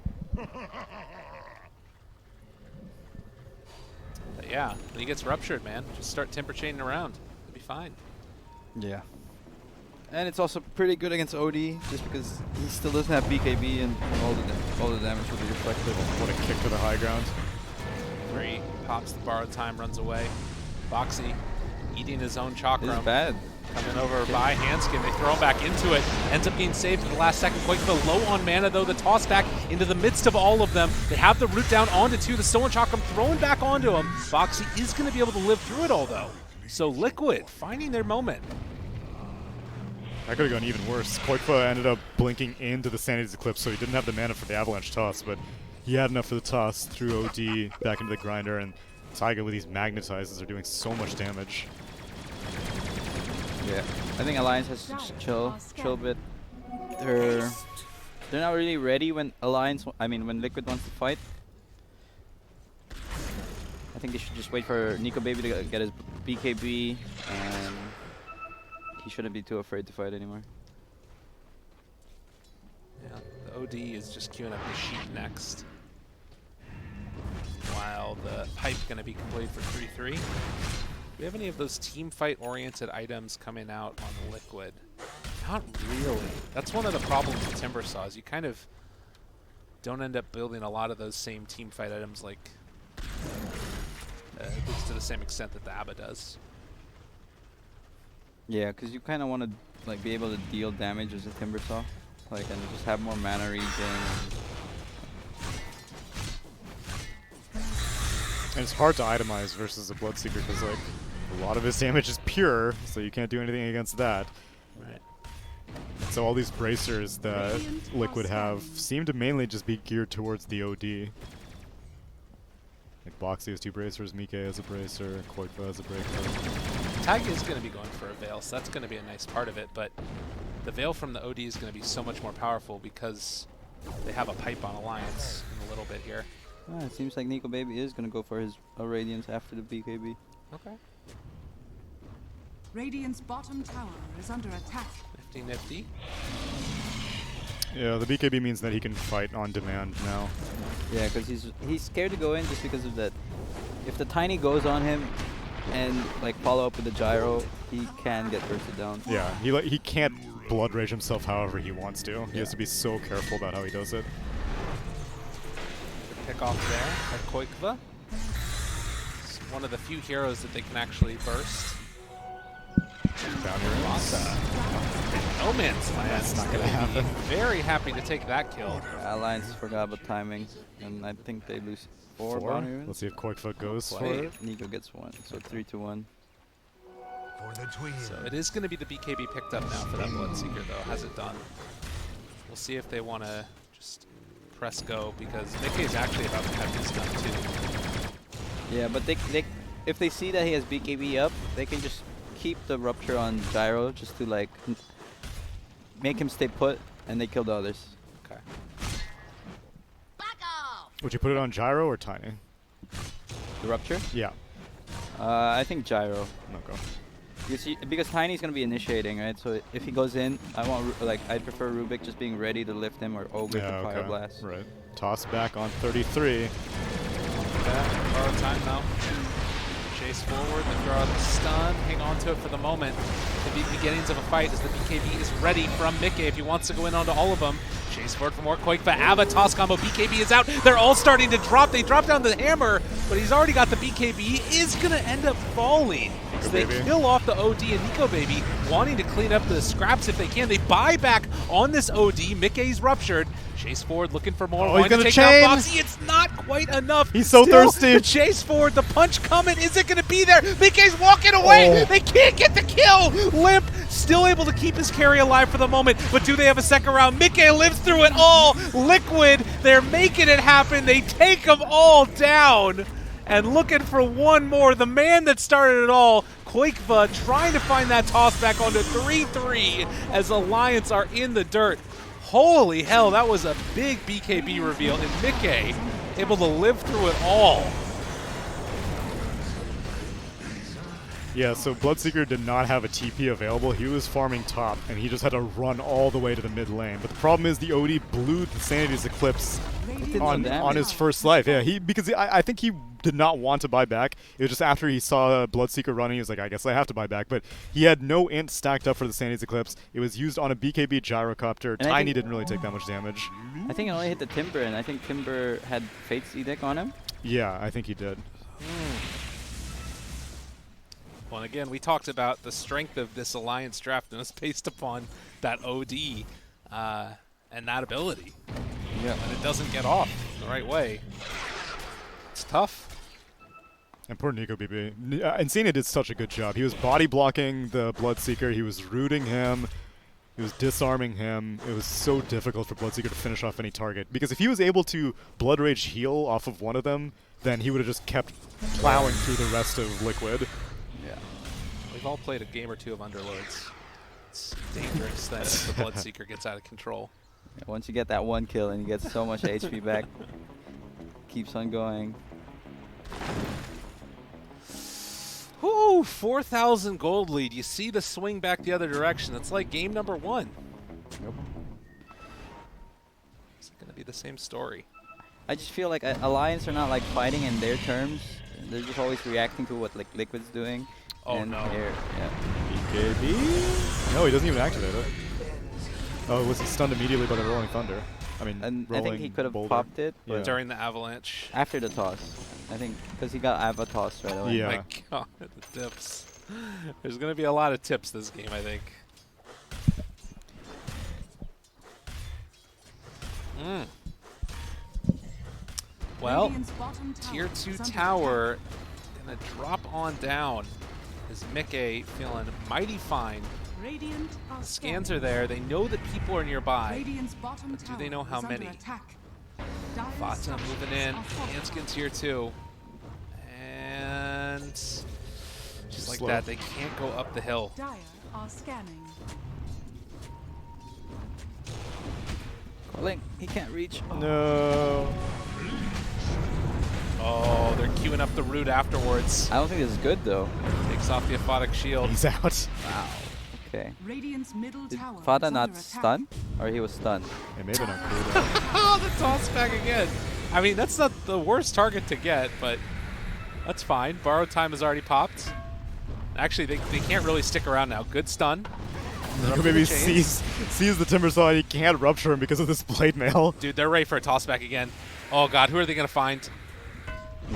But yeah, when he gets ruptured, man, just start Timber chaining around. It'll be fine. Yeah. And it's also pretty good against OD, just because he still doesn't have BKB and all the damage will be reflected. What a kick to the high ground. 3 pops the borrowed time, runs away. Boxy eating his own chakram. This is bad. Coming over by Hanskin. They throw him back into it. Ends up being saved at the last second. Quakefa low on mana, though. The toss back into the midst of all of them. They have the root down onto 2. The stolen chakram thrown back onto him. Boxy is going to be able to live through it all, though. So Liquid finding their moment. That could have gone even worse. Quakefa ended up blinking into the Sanity's Eclipse, so he didn't have the mana for the Avalanche toss, but he had enough for the toss through OD back into the grinder, and Taiga with these magnetizes are doing so much damage. Yeah, I think Alliance has to just chill a bit. They're not really ready when when Liquid wants to fight. I think they should just wait for Nico Baby to get his BKB, and he shouldn't be too afraid to fight anymore. Yeah, the OD is just queuing up his sheep next. While the pipe going to be completed for 3-3. Do we have any of those team fight oriented items coming out on Liquid? Not really. That's one of the problems with Timbersaw is you kind of don't end up building a lot of those same team fight items like at least to the same extent that the ABBA does. Yeah, because you kind of want to be able to deal damage as a Timbersaw, and just have more mana regen. And it's hard to itemize versus a Bloodseeker because a lot of his damage is pure, so you can't do anything against that. Right. So all these bracers that Liquid have seem to mainly just be geared towards the OD. Like Boxy has 2 bracers, Mike has a bracer, Quakefa has a bracer. Taiga is going to be going for a Veil, so that's going to be a nice part of it, but the Veil from the OD is going to be so much more powerful because they have a pipe on Alliance in a little bit here. It seems like Nico Baby is going to go for his Radiance after the BKB. Okay. Radiant's bottom tower is under attack. Nifty. Yeah, the BKB means that he can fight on demand now. Yeah, because he's scared to go in just because of that. If the Tiny goes on him and follow up with the gyro, he can get bursted down. Yeah, he can't blood rage himself however he wants to. He has to be so careful about how he does it. Pick off there at Quakefa. It's one of the few heroes that they can actually burst. Boundary Rasa. No Man's Land. That's not going to happen. Very happy to take that kill. Alliance forgot about timing, and I think they lose 4 4? boundary runes. Let's see if Quakefa goes for Play. it. Nico gets 1, so 3-1. So it is going to be the BKB picked up now for that Bloodseeker, though. Has it done? We'll see if they want to just press go, because Mickey is actually about to have his done, too. Yeah, but if they see that he has BKB up, they can just keep the Rupture on Gyro just to make him stay put, and they kill the others. Okay. Would you put it on Gyro or Tiny? The Rupture? Yeah. I think Gyro. Okay. Because Tiny's gonna be initiating, right? So if he goes in, I prefer Rubik just being ready to lift him, or Ogre to Fire Blast. Right. Toss back on 33. Yeah, borrow time now. Chase forward, they throw out the stun, hang on to it for the moment. The beginnings of a fight as the BKB is ready from Mickey if he wants to go in onto all of them. Chase forward for more Quakefa, Ava, toss combo, BKB is out. They're all starting to drop. They drop down the hammer, but he's already got the BKB. He is going to end up falling. So they kill off the OD and Nico Baby, wanting to clean up the scraps if they can. They buy back on this OD. Mickey's ruptured. Chase forward looking for more. Oh, he's gonna take chain. down Boxy. It's not quite enough. He's so thirsty. The chase forward, the punch coming. Is it going to be there? Mickey's walking away. Oh. They can't get the kill. Limp still able to keep his carry alive for the moment, but do they have a second round? Mickey lives through it all. Liquid, they're making it happen. They take them all down. And looking for one more, the man that started it all, Quakefa, trying to find that toss back onto 3-3 as Alliance are in the dirt. Holy hell, that was a big BKB reveal, and Mickey able to live through it all. Yeah, so Bloodseeker did not have a TP available. He was farming top, and he just had to run all the way to the mid lane. But the problem is the OD blew the Sanity's Eclipse on his first life. Yeah, because I think he did not want to buy back. It was just after he saw Bloodseeker running, he was like, I guess I have to buy back. But he had no int stacked up for the Sanity's Eclipse. It was used on a BKB gyrocopter. And Tiny didn't really take that much damage. I think it only hit the Timber, and I think Timber had Fate's Edict on him. Yeah, I think he did. Well, and again, we talked about the strength of this Alliance draft, and it's based upon that OD and that ability. Yeah. And it doesn't get off the right way. It's tough. And poor Nico BB. Insana did such a good job. He was body blocking the Bloodseeker. He was rooting him. He was disarming him. It was so difficult for Bloodseeker to finish off any target. Because if he was able to Blood Rage heal off of one of them, then he would have just kept plowing through the rest of Liquid. Yeah. We've all played a game or two of Underlords. It's dangerous that the Bloodseeker gets out of control. Yeah, once you get that one kill and you get so much HP back, keeps on going. Whoo, 4,000 gold lead. You see the swing back the other direction. It's like game number 1. Yep. It's going to be the same story. I just feel like Alliance are not like fighting in their terms. They're just always reacting to what like Liquid's doing. Oh and no. Yeah. BKB? No, he doesn't even activate it. Oh, was he stunned immediately by the Rolling Thunder? I mean, And I rolling think he could have boulder. popped it, but Yeah. During the avalanche. after the toss. I think because he got Ava toss right away. Yeah. My God, the tips. There's going to be a lot of tips this game, I think. Well, Radiant's bottom Tier tower 2 is under tower going to drop on down. Is Mickey feeling mighty fine. attack. Radiant are Scans are there. They know that people are nearby. Radiant's bottom But do tower they know how is under many? attack. Dire's Fata structures moving in. are fortified. Hanskin Tier 2. And just like Slow. that, they can't go up the hill. Dire are scanning. Calling. He can't reach. No. Oh, they're queuing up the root afterwards. I don't think this is good though. Takes off the aphotic shield. He's out. Wow. Okay. Radiant's middle Did tower Fata is not under attack. stun? Or he was stunned? It may have been on cooldown. Oh, the toss back again. I mean, that's not the worst target to get, but that's fine. Borrowed time has already popped. Actually, they can't really stick around now. Good stun. They're up Nico to the maybe chains. sees the Timber Saw and he can't rupture him because of this blade mail. Dude, they're ready for a toss back again. Oh, God, who are they going to find?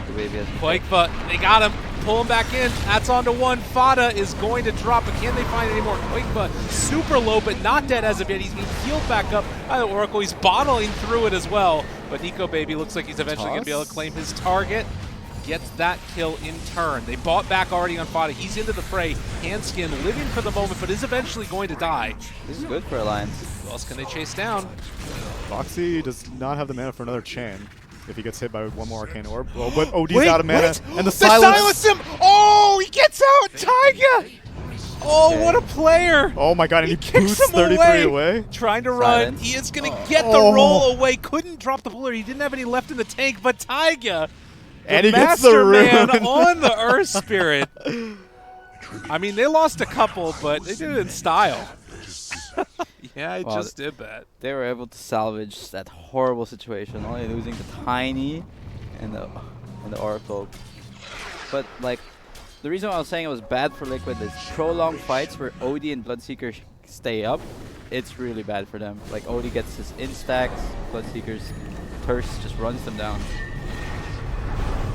The baby has Quakefoot, they got him. Pull him back in. That's on to one. Fata is going to drop, but can they find any more? Quakefoot, super low, but not dead as of yet. He's being healed back up by the Oracle. He's bottling through it as well. But Nico Baby looks like he's eventually going to be able to claim his target. Gets that kill in turn. They bought back already on Fata. He's into the fray. Handskin living for the moment, but is eventually going to die. This is good for Alliance. Who else can they chase down? Foxy does not have the mana for another chain if he gets hit by one more Arcane Orb. Oh, but OD's out of mana. And the silence. him! Oh, he gets out! Taiga! Oh, what a player! Oh my god, and he Kicks boosts him 33 away. Trying to Silence. run. He is going to get the roll away. Couldn't drop the puller. He didn't have any left in the tank, but Taiga, And the he gets the master man rune. on the Earth Spirit. I mean, they lost a couple, but they did it in style. Yeah, I Wow, just did that. They were able to salvage that horrible situation, only losing the Tiny and the Oracle. But like, the reason why I was saying it was bad for Liquid is prolonged fights where OD and Bloodseeker stay up. It's really bad for them. Like OD gets his instacks, Bloodseeker's curse just runs them down.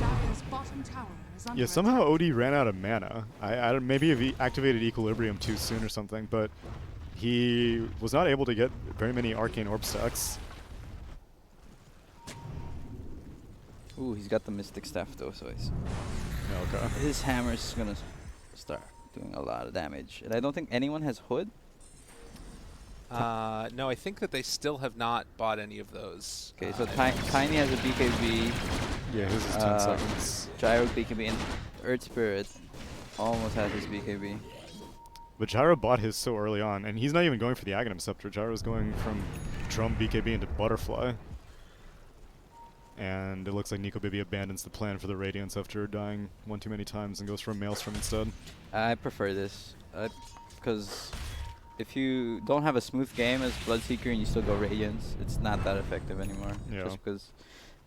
Dire's bottom tower is under Yeah, somehow attack. OD ran out of mana. I don't, maybe he activated Equilibrium too soon or something, but he was not able to get very many Arcane Orb stacks. Ooh, he's got the Mystic Staff though, so Okay. his hammer's gonna start doing a lot of damage. And I don't think anyone has Hood. No, I think that they still have not bought any of those. Okay, so Tiny has a BKB, Yeah, his is 10 seconds. Gyro BKB, and Earth Spirit almost has his BKB. But Gyro bought his so early on, and he's not even going for the Aghanim Scepter. Gyro's going from Drum BKB into Butterfly. And it looks like Nico Bibi abandons the plan for the Radiance after dying one too many times and goes for a Maelstrom instead. I prefer this because if you don't have a smooth game as Bloodseeker and you still go Radiance, it's not that effective anymore. Yeah. Just because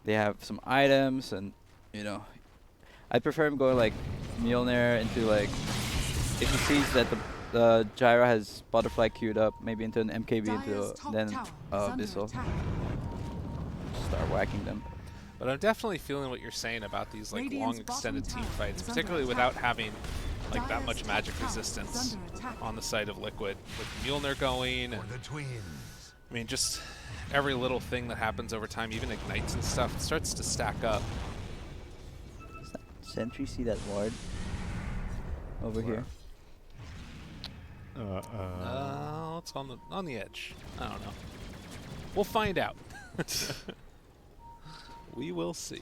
they have some items and, you know, I prefer him going like Mjolnir into like, if he sees that the Gyra has Butterfly queued up, maybe into an MKB Dire's into top then tower is under Abyssal. attack. Start whacking them. But I'm definitely feeling what you're saying about these like Radiant's long bottom extended team tower fights, is under particularly attack. without having like that Dire's much top magic tower is resistance under attack. on the side of Liquid. With Mjolnir going, and For the twins. I mean just every little thing that happens over time, even ignites and stuff, it starts to stack up. Does that Sentry see that ward over here? It's on the edge. I don't know. We'll find out. We will see.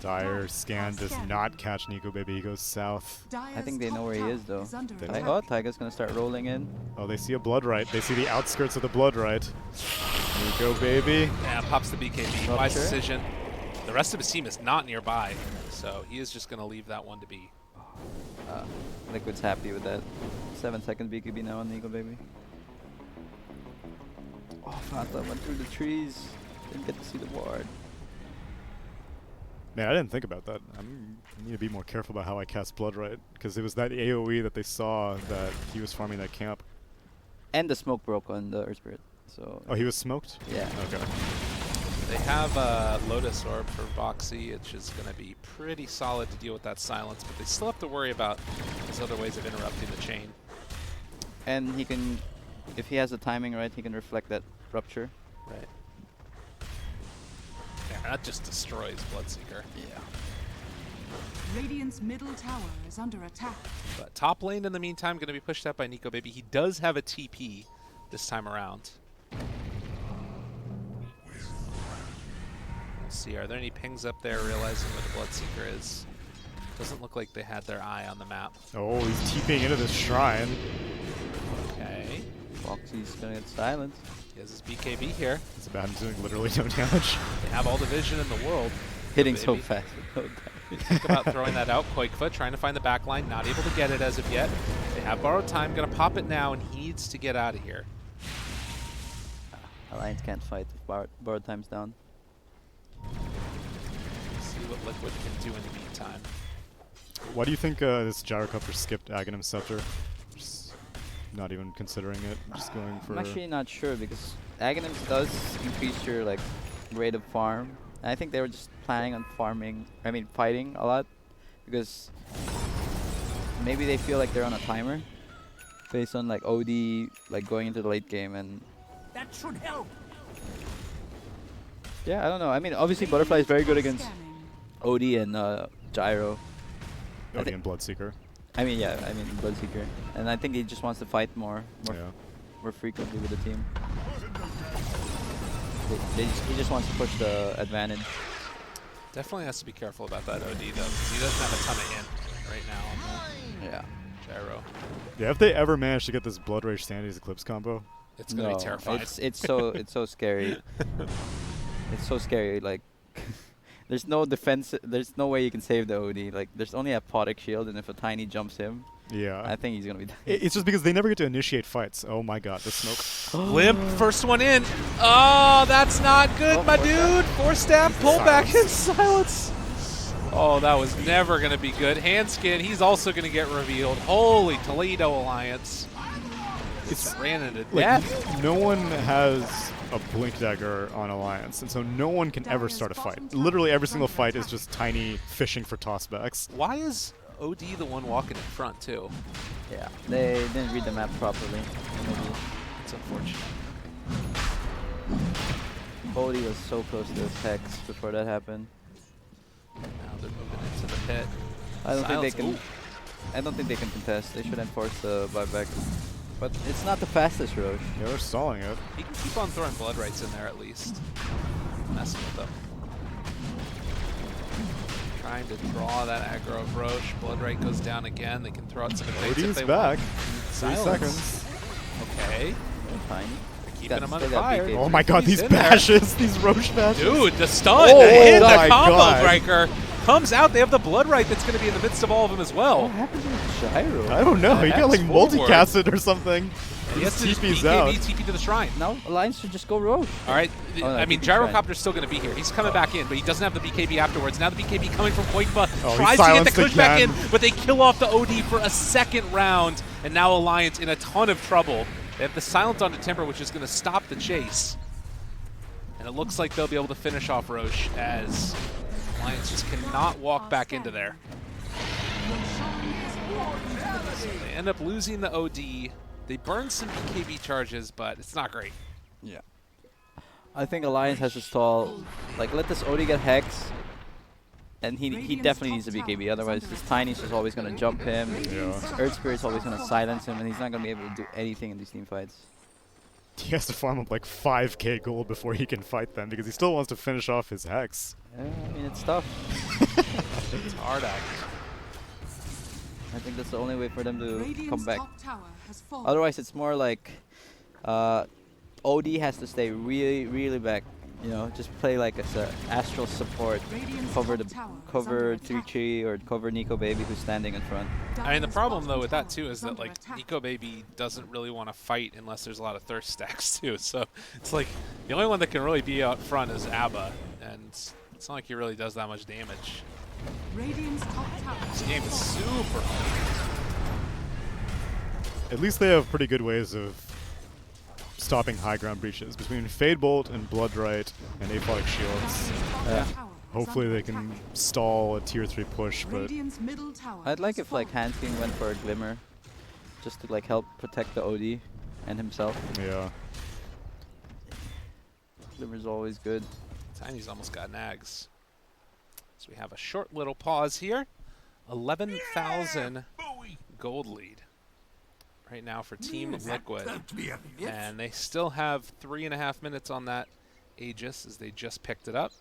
Dire scan does not catch Nico Bibi. He goes south. I think they know where he is though. They Ty know. oh, Taiga's gonna start rolling in. Oh, they see a Blood Right. They see the outskirts of the Blood Right. Nico Baby. Yeah, pops the BKB. Not Wise sure. decision. The rest of his team is not nearby, so he is just going to leave that one to be. Liquid's happy with that. 7-second BKB now on Eagle Baby. Oh, Fanta went through the trees. Didn't get to see the ward. Man, I didn't think about that. I need to be more careful about how I cast Blood Right, because it was that AoE that they saw that he was farming that camp. And the smoke broke on the Earth Spirit. So Oh, he was smoked? yeah. Okay. They have Lotus Orb for Boxy, which is going to be pretty solid to deal with that silence, but they still have to worry about these other ways of interrupting the chain. And he can, if he has the timing right, he can reflect that rupture. Right. Yeah, that just destroys Bloodseeker. Yeah. Radiant's middle tower is under attack. But top lane in the meantime going to be pushed out by Nico Baby. He does have a TP this time around. We'll see, are there any pings up there realizing where the Bloodseeker is? Doesn't look like they had their eye on the map. Oh, he's TPing into this shrine. Okay. Foxy's gonna get silenced. He has his BKB here. It's about him doing literally no damage. They have all the vision in the world. Hitting so Baby. fast with no damage. Think about throwing that out. Quakefoot trying to find the back line, not able to get it as of yet. They have borrowed time, gonna pop it now, and he needs to get out of here. Alliance can't fight if borrowed time's down. See what Liquid can do in the meantime. Why do you think this Gyrocopter skipped Aghanim Scepter? Just not even considering it, just going for... I'm actually not sure because Aghanim does increase your like rate of farm. And I think they were just planning on fighting a lot because maybe they feel like they're on a timer based on like OD like going into the late game and That should help. yeah, I don't know. I mean, obviously Butterfly is very good against Scanning. OD and Gyro. I OD thi- and Bloodseeker. I mean, Bloodseeker. And I think he just wants to fight more Yeah. more frequently with the team. He just wants to push the advantage. Definitely has to be careful about that OD though, because he doesn't have a ton of int right now on Yeah. the gyro. Yeah, if they ever manage to get this Blood Rage Sandy's Eclipse combo, It's gonna be terrifying. It's so scary. It's so scary. Like, there's no defense. There's no way you can save the OD. Like, there's only a Podic shield, and if a Tiny jumps him, yeah. I think he's gonna be. It's just because they never get to initiate fights. Oh my god, the smoke. Limp, first one in. Oh, that's not good, Oh, my four dude. Four step, pull back in Silence. silence. Oh, that was never going to be good. Handskin, he's also going to get revealed. Holy Toledo Alliance. It's ran into Like, death. no one has a Blink Dagger on Alliance, and so no one can ever start a fight. Literally every single fight is just Tiny fishing for tossbacks. Why is OD the one walking in front, too? Yeah, they didn't read the map properly. Maybe. It's unfortunate. Bodhi was so close to this Hex before that happened. Now they're moving into the pit. I don't think they Silence. can. I don't think they can contest. They should enforce the buyback. But it's not the fastest Roche. Yeah, they're stalling it. He can keep on throwing blood rights in there at least. Messing with them. Trying to draw that aggro of Roche. Blood right goes down again. They can throw out some advance if OD's they back. want. 3 Silence. seconds. Okay. Tiny. They Keeping him still under got fire. BKB. Oh my god, He's these in there. bashes, these Roche bashes. Dude, the stun Oh and my the combo God. breaker comes out. They have the blood right that's going to be in the midst of all of them as well. What happened to Gyro? I don't know, he got like Hex forward. multicasted or something. He has to just TP's BKB out. TP to the shrine. Now Alliance should just go Roche. All right, Oh, no, I mean, TP's fine. Gyrocopter's still going to be here. He's coming back in, but he doesn't have the BKB afterwards. Now the BKB coming from Koikba Oh, he tries to get the silenced push back in, again. but they kill off the OD for a second round, and now Alliance in a ton of trouble. They have the silence onto Timber, which is going to stop the chase. And it looks like they'll be able to finish off Roche as Alliance just cannot walk back into there. So they end up losing the OD. They burn some BKB charges, but it's not great. Yeah. I think Alliance has to stall. Like, let this OD get Hex. And he definitely needs a BKB, otherwise this Tiny's just always going to jump him. Yeah. Earth Spirit's always going to silence him, and he's not going to be able to do anything in these team fights. He has to farm up like 5k gold before he can fight them because he still wants to finish off his Hex. Yeah, I mean, it's tough. It's hard act. I think that's the only way for them to Radiant's come back. top tower has fallen. Otherwise, it's more like OD has to stay really, really back. You know, just play like as a astral support, Radiant's cover top the tower is cover under attack. 3-3 or cover Nico Baby who's standing in front. I mean, the Dire's problem though bottom with that tower too is that under like attack. Nico Baby doesn't really want to fight unless there's a lot of thirst stacks too. So it's like the only one that can really be out front is Abba, and it's not like he really does that much damage. Radiant's top tower This has game is fallen. super hard. At least they have pretty good ways of stopping high ground breaches between Fade Bolt and Bloodright and Aphotic Shields. Yeah. Tower is Hopefully under they can attack. stall a tier 3 push, but Radiant's middle tower I'd like has if like fallen. Hansking went for a Glimmer, just to like help protect the OD and himself. yeah. Glimmer's always good. Tiny's almost got nags. So we have a short little pause here. 11,000 gold lead right now for Team Liquid. And they still have 3.5 minutes on that Aegis as they just picked it up.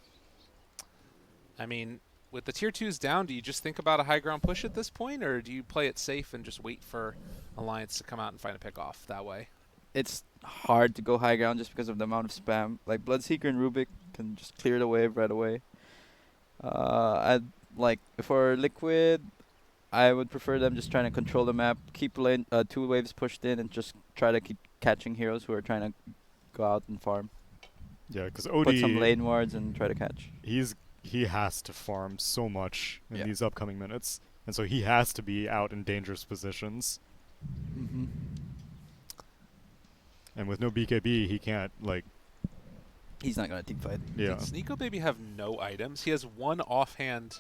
I mean, with the tier 2s down, do you just think about a high ground push at this point, or do you play it safe and just wait for Alliance to come out and find a pick off that way? It's hard to go high ground just because of the amount of spam. Like Bloodseeker and Rubik can just clear the wave right away. I'd like for Liquid, I would prefer them just trying to control the map, keep lane 2 waves pushed in, and just try to keep catching heroes who are trying to go out and farm. Yeah, because Put some OD, lane wards and try to catch. he has to farm so much in Yeah. these upcoming minutes, and so he has to be out in dangerous positions. Mm-hmm. And with no BKB, he can't like. He's not gonna team fight. Yeah. Does Nico Baby have no items? He has one offhand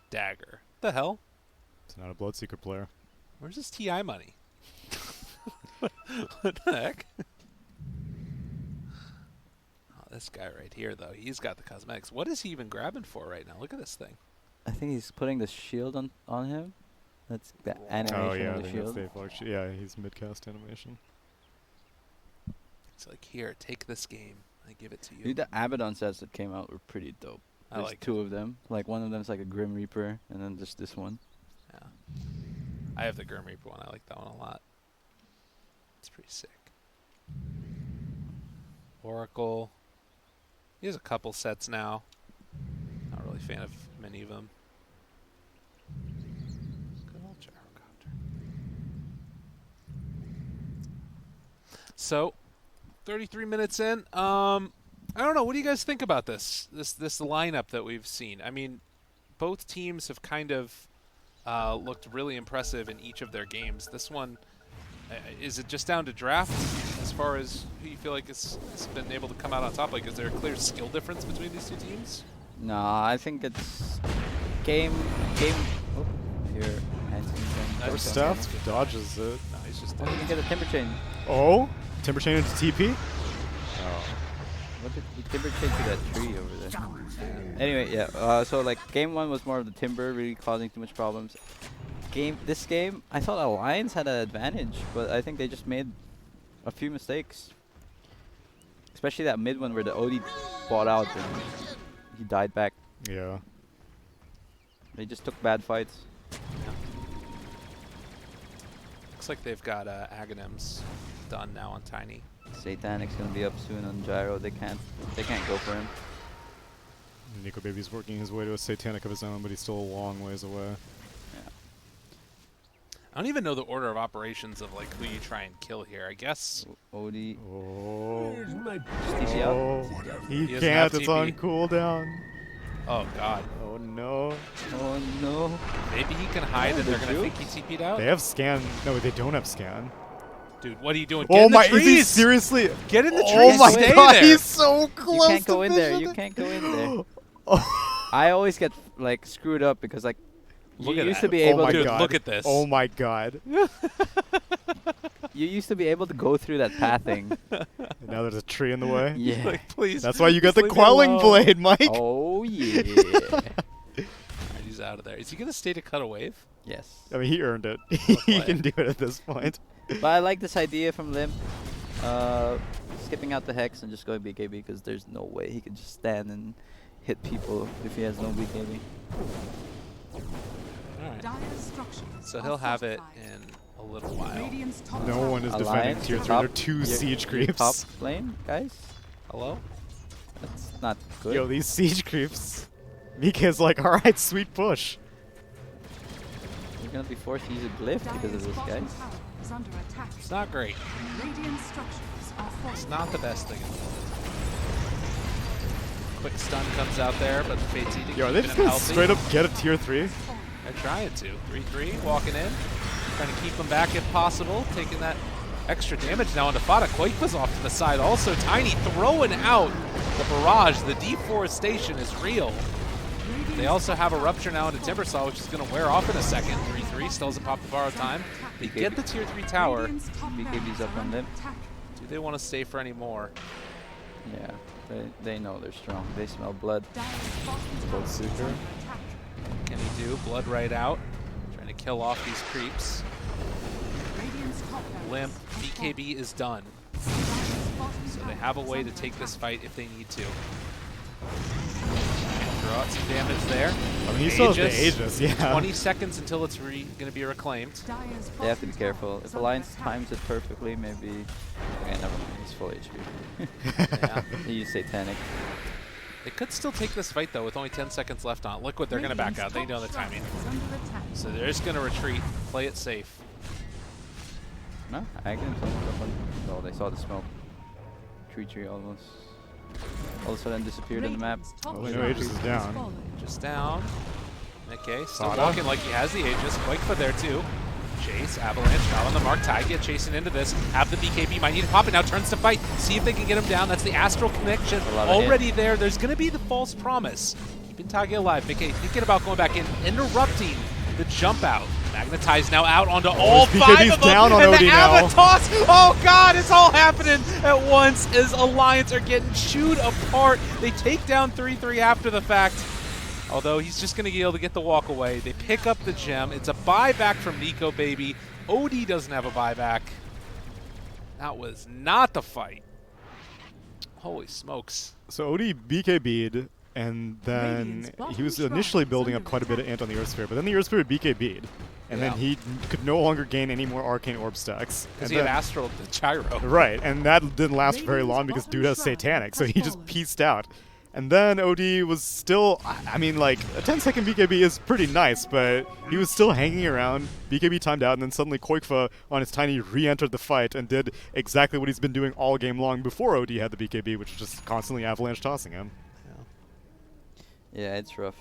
dagger. The hell? It's not a Bloodseeker player. Where's his TI money? What the heck? Oh, this guy right here, though, he's got the cosmetics. What is he even grabbing for right now? Look at this thing. I think he's putting the shield on him. That's the animation Oh yeah, of I the think that's shield. the Aphotic yeah, he's mid-cast animation. It's like, here, take this game. I give it to you. Dude, the Abaddon sets that came out were pretty dope. I There's like two of them. Like one of them's like a Grim Reaper, and then just this one. Yeah. I have the Grim Reaper one. I like that one a lot. It's pretty sick. Oracle. He has a couple sets now. Not really a fan of many of them. Good old gyrocopter. So, 33 minutes in. I don't know. What do you guys think about this lineup that we've seen? I mean, both teams have kind of looked really impressive in each of their games. This one, is it just down to draft as far as who you feel like has been able to come out on top? Like, is there a clear skill difference between these two teams? No, I think it's game. Oh, here, Nice. Or Staff dodges it. No, he's just Oh, you can get a Timber Chain. Oh, Timber Chain into TP. What did he Timber Chain to that tree over there? Anyway, yeah. So like game 1 was more of the Timber really causing too much problems. This game, I thought Alliance had an advantage, but I think they just made a few mistakes. Especially that mid one where the OD bought out and he died back. Yeah. They just took bad fights. looks like they've got Aghanims done now on Tiny. Satanic's gonna be up soon on Gyro. They can't go for him. Nico Baby's working his way to a Satanic of his own, but he's still a long ways away. I don't even know the order of operations of like who you try and kill here. I guess Odie. Oh. Here's my TP out. Oh. He He doesn't have can't. It's on TP. cooldown. Oh god. Oh no. Oh no. Maybe he can hide and they're the gonna think jukes? he TP'd out. They have scan. No, they don't have scan. Dude, what are you doing? Get Oh in my! the Is he trees! seriously? Get in the Oh trees. my Stay god! there. He's so close. You can't to go in there. vision You it. can't go in there. Oh. I always get like screwed up because like Look you at used that. to be Oh able my to Dude, god. look at this. Oh my god. you used to be able to go through that pathing. Now there's a tree in the way. Yeah. Like, please. That's why you got just the leave me quelling alone. blade, Mike. Oh yeah. Alright, he's out of there. Is he gonna stay to cut a wave? Yes. I mean, he earned it. play he it. can do it at this point. But I like this idea from Limp. Skipping out the Hex and just going BKB because there's no way he can just stand and hit people if he has no BKB. Alright. Dire structures So are he'll have it fortified. in a little while. Radiant's top No tower one is Alliance, defending tier your 3. top- They're two your- siege your creeps. Top lane, guys. Hello? That's not good. Yo, these siege creeps. Mika's like, alright, sweet push. You're gonna be forced to use a glyph because Dire's of this, bottom guys. tower is under attack. It's not great. Radiant structures are It's fortified. not the best thing in the world. Quick stun comes out there, but the Fate's eating. Yo, are they keeping just him gonna healthy. straight up get a tier 3? They're trying to. 3-3, walking in. Trying to keep him back if possible. Taking that extra damage now onto Fada. Quake was off to the side. Also, Tiny throwing out the barrage. The deforestation is real. They also have a Rupture now into Timbersaw, which is going to wear off in a second. 3-3, still doesn't pop the borrowed time. They get the tier 3 tower. Radiant's top BKB's barracks up are on under them. attack. Do they want to stay for any more? Yeah, they know they're strong. They smell blood. Dire's bottom tower is Seeker. under attack. Can he do? Blood right out. Trying to kill off these creeps. Radiant's top barracks Limp. are BKB is done. fortified. Dire's bottom So they tower have a is way to under take this attack. fight if they need to. Throw out some damage there. I mean, he still has the Aegis. Aegis, yeah. 20 seconds until it's going to be reclaimed. Dire's They have to be bottom careful. tower If is under Alliance attack. times it perfectly, maybe. Okay, never mind. He's full HP. Yeah. He used Satanic. They could still take this fight, though, with only 10 seconds left on it. Look what they're going to back out. They know the timing. Is under attack. So they're just going to retreat, play it safe. No, Aghanim's almost up on. Oh, they saw the smoke. Tree almost. All of a sudden disappeared on the map. Radiant's top Oh, we know tower Aegis is down. fallen. Just down. Okay, still Fada. walking like he has the Aegis. Quakefoot there, too. Chase, Avalanche, not on the mark. Taiga chasing into this. Have the BKB. Might need to pop it now. Turns to fight. See if they can get him down. That's the Astral Connection. A lot of Already there. There's going to be the false promise. Keeping Taiga alive. Mickey thinking about going back in. Interrupting the jump out. Magnetized now out onto all his five BKB's of them. down on and OD the now. Avatos. Oh, God. It's all happening at once as Alliance are getting chewed apart. They take down 3-3 after the fact. Although he's just going to be able to get the walk away. They pick up the gem. It's a buyback from Nico Baby. OD doesn't have a buyback. That was not the fight. Holy smokes. So OD BKB'd, and then Radiant's bottom he was shrine initially is building up under quite a bit of attack. ant on the Earth Sphere, but then the Earth Sphere BKB'd, and then Yeah. he could no longer gain any more Arcane Orb stacks. Because And he had then- Astral the Gyro. Right, and that didn't last very Radiant's long because bottom dude has shrine Satanic, so has he just fallen. pieced out. And then OD was still, I mean, like, a 10-second BKB is pretty nice, but he was still hanging around. BKB timed out, and then suddenly Quakefa on his Tiny re-entered the fight and did exactly what he's been doing all game long before OD had the BKB, which was just constantly avalanche tossing him. Yeah, it's rough.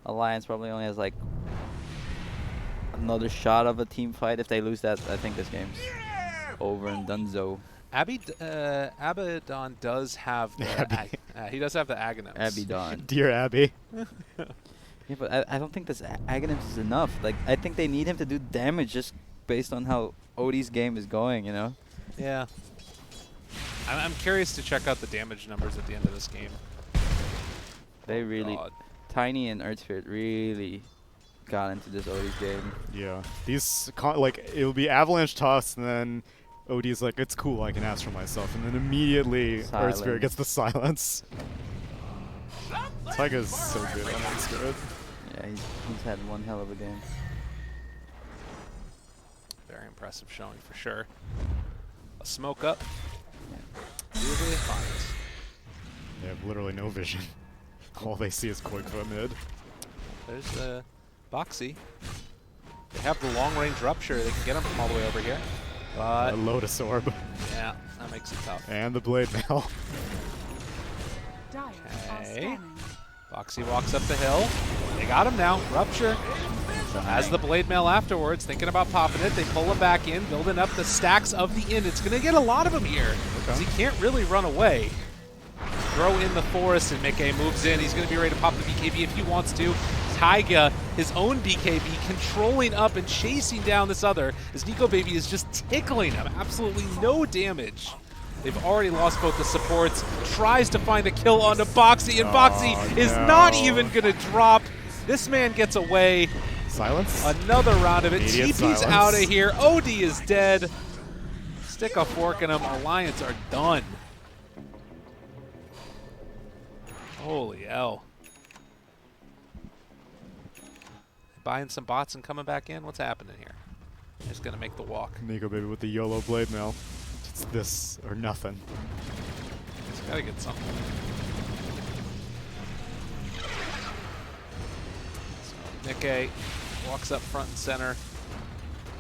Alliance probably only has like another shot of a team fight. If they lose that, I think this game's over and donezo. Abaddon does have the he does have the Aghanims. Abaddon. Dear Abby. Yeah, but I don't think this Aghanims is enough. Like, I think they need him to do damage just based on how OD's game is going, you know? Yeah. I'm curious to check out the damage numbers at the end of this game. They really, God. Tiny and Earthspirit really got into this OD's game. Yeah. These, like, it'll be avalanche toss, and then OD's like, it's cool, I can Astral myself. And then immediately Earth Spirit Silence. gets the silence. Taiga's so good on Earth Spirit. Yeah, he's had one hell of a game. Very impressive showing for sure. A smoke up. Really fine. They have literally no vision. All they see is Qualifier mid. There's the Boxy. They have the long-range rupture. They can get him from all the way over here. But, Lotus Orb. yeah, that makes it tough. And the Blade Mail. Dire are Okay. scanning. Boxy walks up the hill. They got him now. Rupture. So has the blade mail afterwards, thinking about popping it. They pull him back in, building up the stacks of the inn. It's going to get a lot of them here because he can't really run away. Throw in the forest and Mickey moves in. He's going to be ready to pop the BKB if he wants to. Taiga, his own BKB, controlling up and chasing down this other as Nico Baby is just tickling him. Absolutely no damage. They've already lost both the supports. Tries to find a kill onto Boxy, and Boxy is not even going to drop. This man gets away. Silence. Another round of it. Immediate TP's silence. out of here. OD is dead. Stick a fork in him. Alliance are done. Holy hell. Buying some bots and coming back in? What's happening here? Just going to make the walk. Nico Baby with the YOLO Blade Mail. It's this or nothing. He's got to get something. So Nikkei walks up front and center,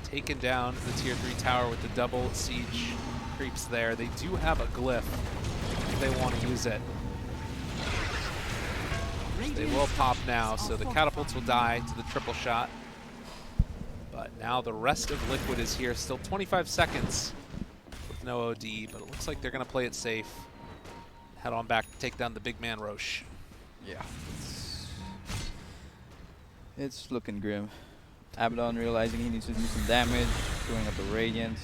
taking down the tier 3 tower with the double siege creeps there. They do have a glyph if they want to use it. They will pop now, so the catapults will die to the triple shot. But now the rest of Liquid is here. Still 25 seconds with no OD, but it looks like they're going to play it safe. Head on back to take down the big man Roche. Yeah. It's looking grim. Abaddon realizing he needs to do some damage, throwing up the Radiance.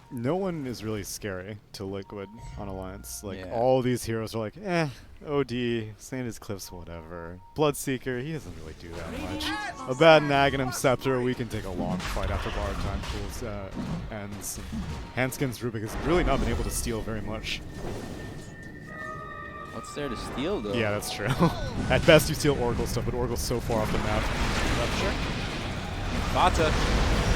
No one is really scary to Liquid on Alliance. Like, Yeah. all these heroes are like, OD, Sandy's Cliffs, whatever. Bloodseeker, he doesn't really do that much. A bad Aghanim Scepter, we can take a long fight after bar time pools ends. Hanskin's Rubik has really not been able to steal very much. What's there to steal, though? Yeah, that's true. At best, you steal Oracle stuff, but Oracle's so far off the map. Rupture. Bata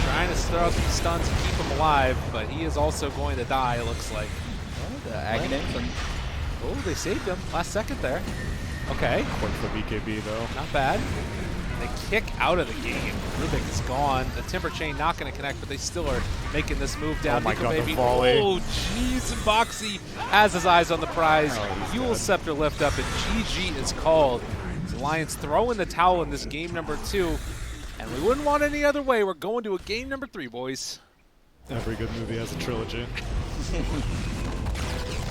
trying to throw out some stuns and keep him alive, but he is also going to die, it looks like. Oh, the Aghanim. Oh, they saved him. Last second there. Okay, Quick for BKB, though. not bad. They kick out of the game. Rubik is gone. The Timber Chain not going to connect, but they still are making this move down. Oh my Nico God, the Baby. volley. Oh, jeez. And Boxy has his eyes on the prize. he's Fuel dead. Scepter lift up, and GG is called. The Lions throw in the towel in this game number 2. And we wouldn't want any other way. We're going to a game number 3, boys. Every good movie has a trilogy.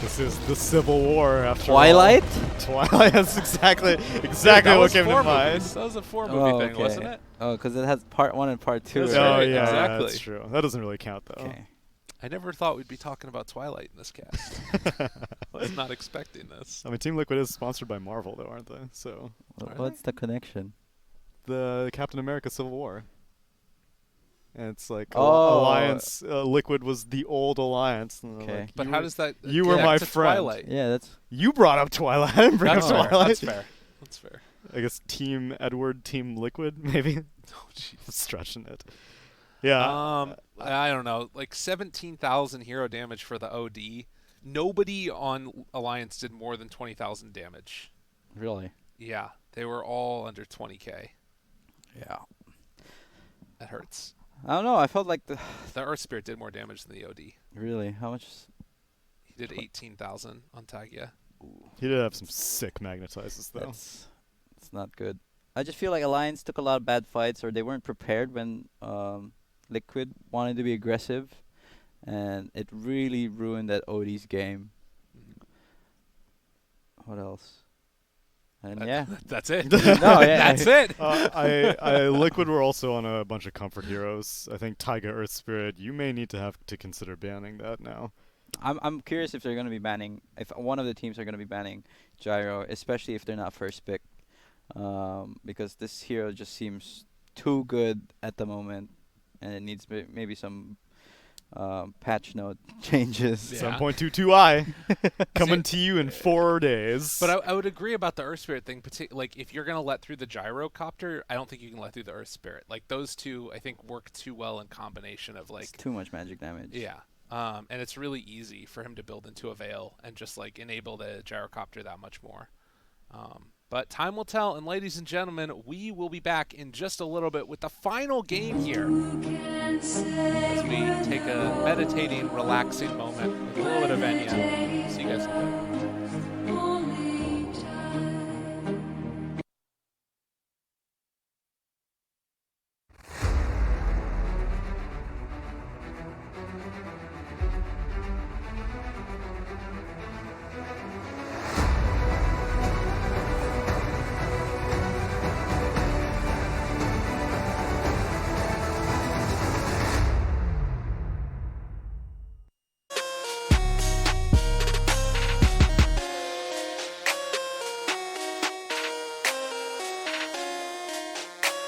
This is the Civil War after Twilight? all. Twilight, that's exactly That what was came to 4 mind. movies. That was a 4-movie thing, okay. wasn't it? Oh, because it has part 1 and part 2. That's Oh right, yeah, exactly. that's true. That doesn't really count though. Okay. I never thought we'd be talking about Twilight in this cast. I was not expecting this. I mean, Team Liquid is sponsored by Marvel, though, aren't they? So Are What's the connection? the Captain America Civil War. And it's like Oh. Alliance. Liquid was the old Alliance. And they're Okay. like, But you how were- does that you were connect my to friend. Twilight? Yeah, that's... You brought up Twilight. I didn't bring That's up fair. Twilight. That's fair. That's fair. I guess Team Edward, Team Liquid, maybe. Oh, jeez. Stretching it. Yeah. I don't know. Like 17,000 hero damage for the OD. Nobody on Alliance did more than 20,000 damage. Really? Yeah, they were all under 20k. Yeah. That hurts. I don't know. I felt like the... The Earth Spirit did more damage than the OD. Really? How much? He did 18,000 on Tagia. He did have some sick magnetizes, though. That's not good. I just feel like Alliance took a lot of bad fights, or they weren't prepared when Liquid wanted to be aggressive, and it really ruined that OD's game. What else? And yeah. That's it. No, yeah. That's it. Liquid were also on a bunch of comfort heroes. I think Taiga Earth Spirit, you may need to have to consider banning that now. I'm curious if they're going to be banning, if one of the teams are going to be banning Gyro, especially if they're not first pick, because this hero just seems too good at the moment, and it needs maybe some patch note changes. Yeah. 7.22i coming to you in 4 days. But I would agree about the Earth Spirit thing. Like, if you're going to let through the gyrocopter, I don't think you can let through the Earth Spirit. Like, those two, I think, work too well in combination of, like... It's too much magic damage. Yeah. And it's really easy for him to build into a Veil and just, like, enable the gyrocopter that much more. But time will tell, and ladies and gentlemen, we will be back in just a little bit with the final game here as we take a meditating, relaxing moment with a little bit of Enya. See you guys in a bit.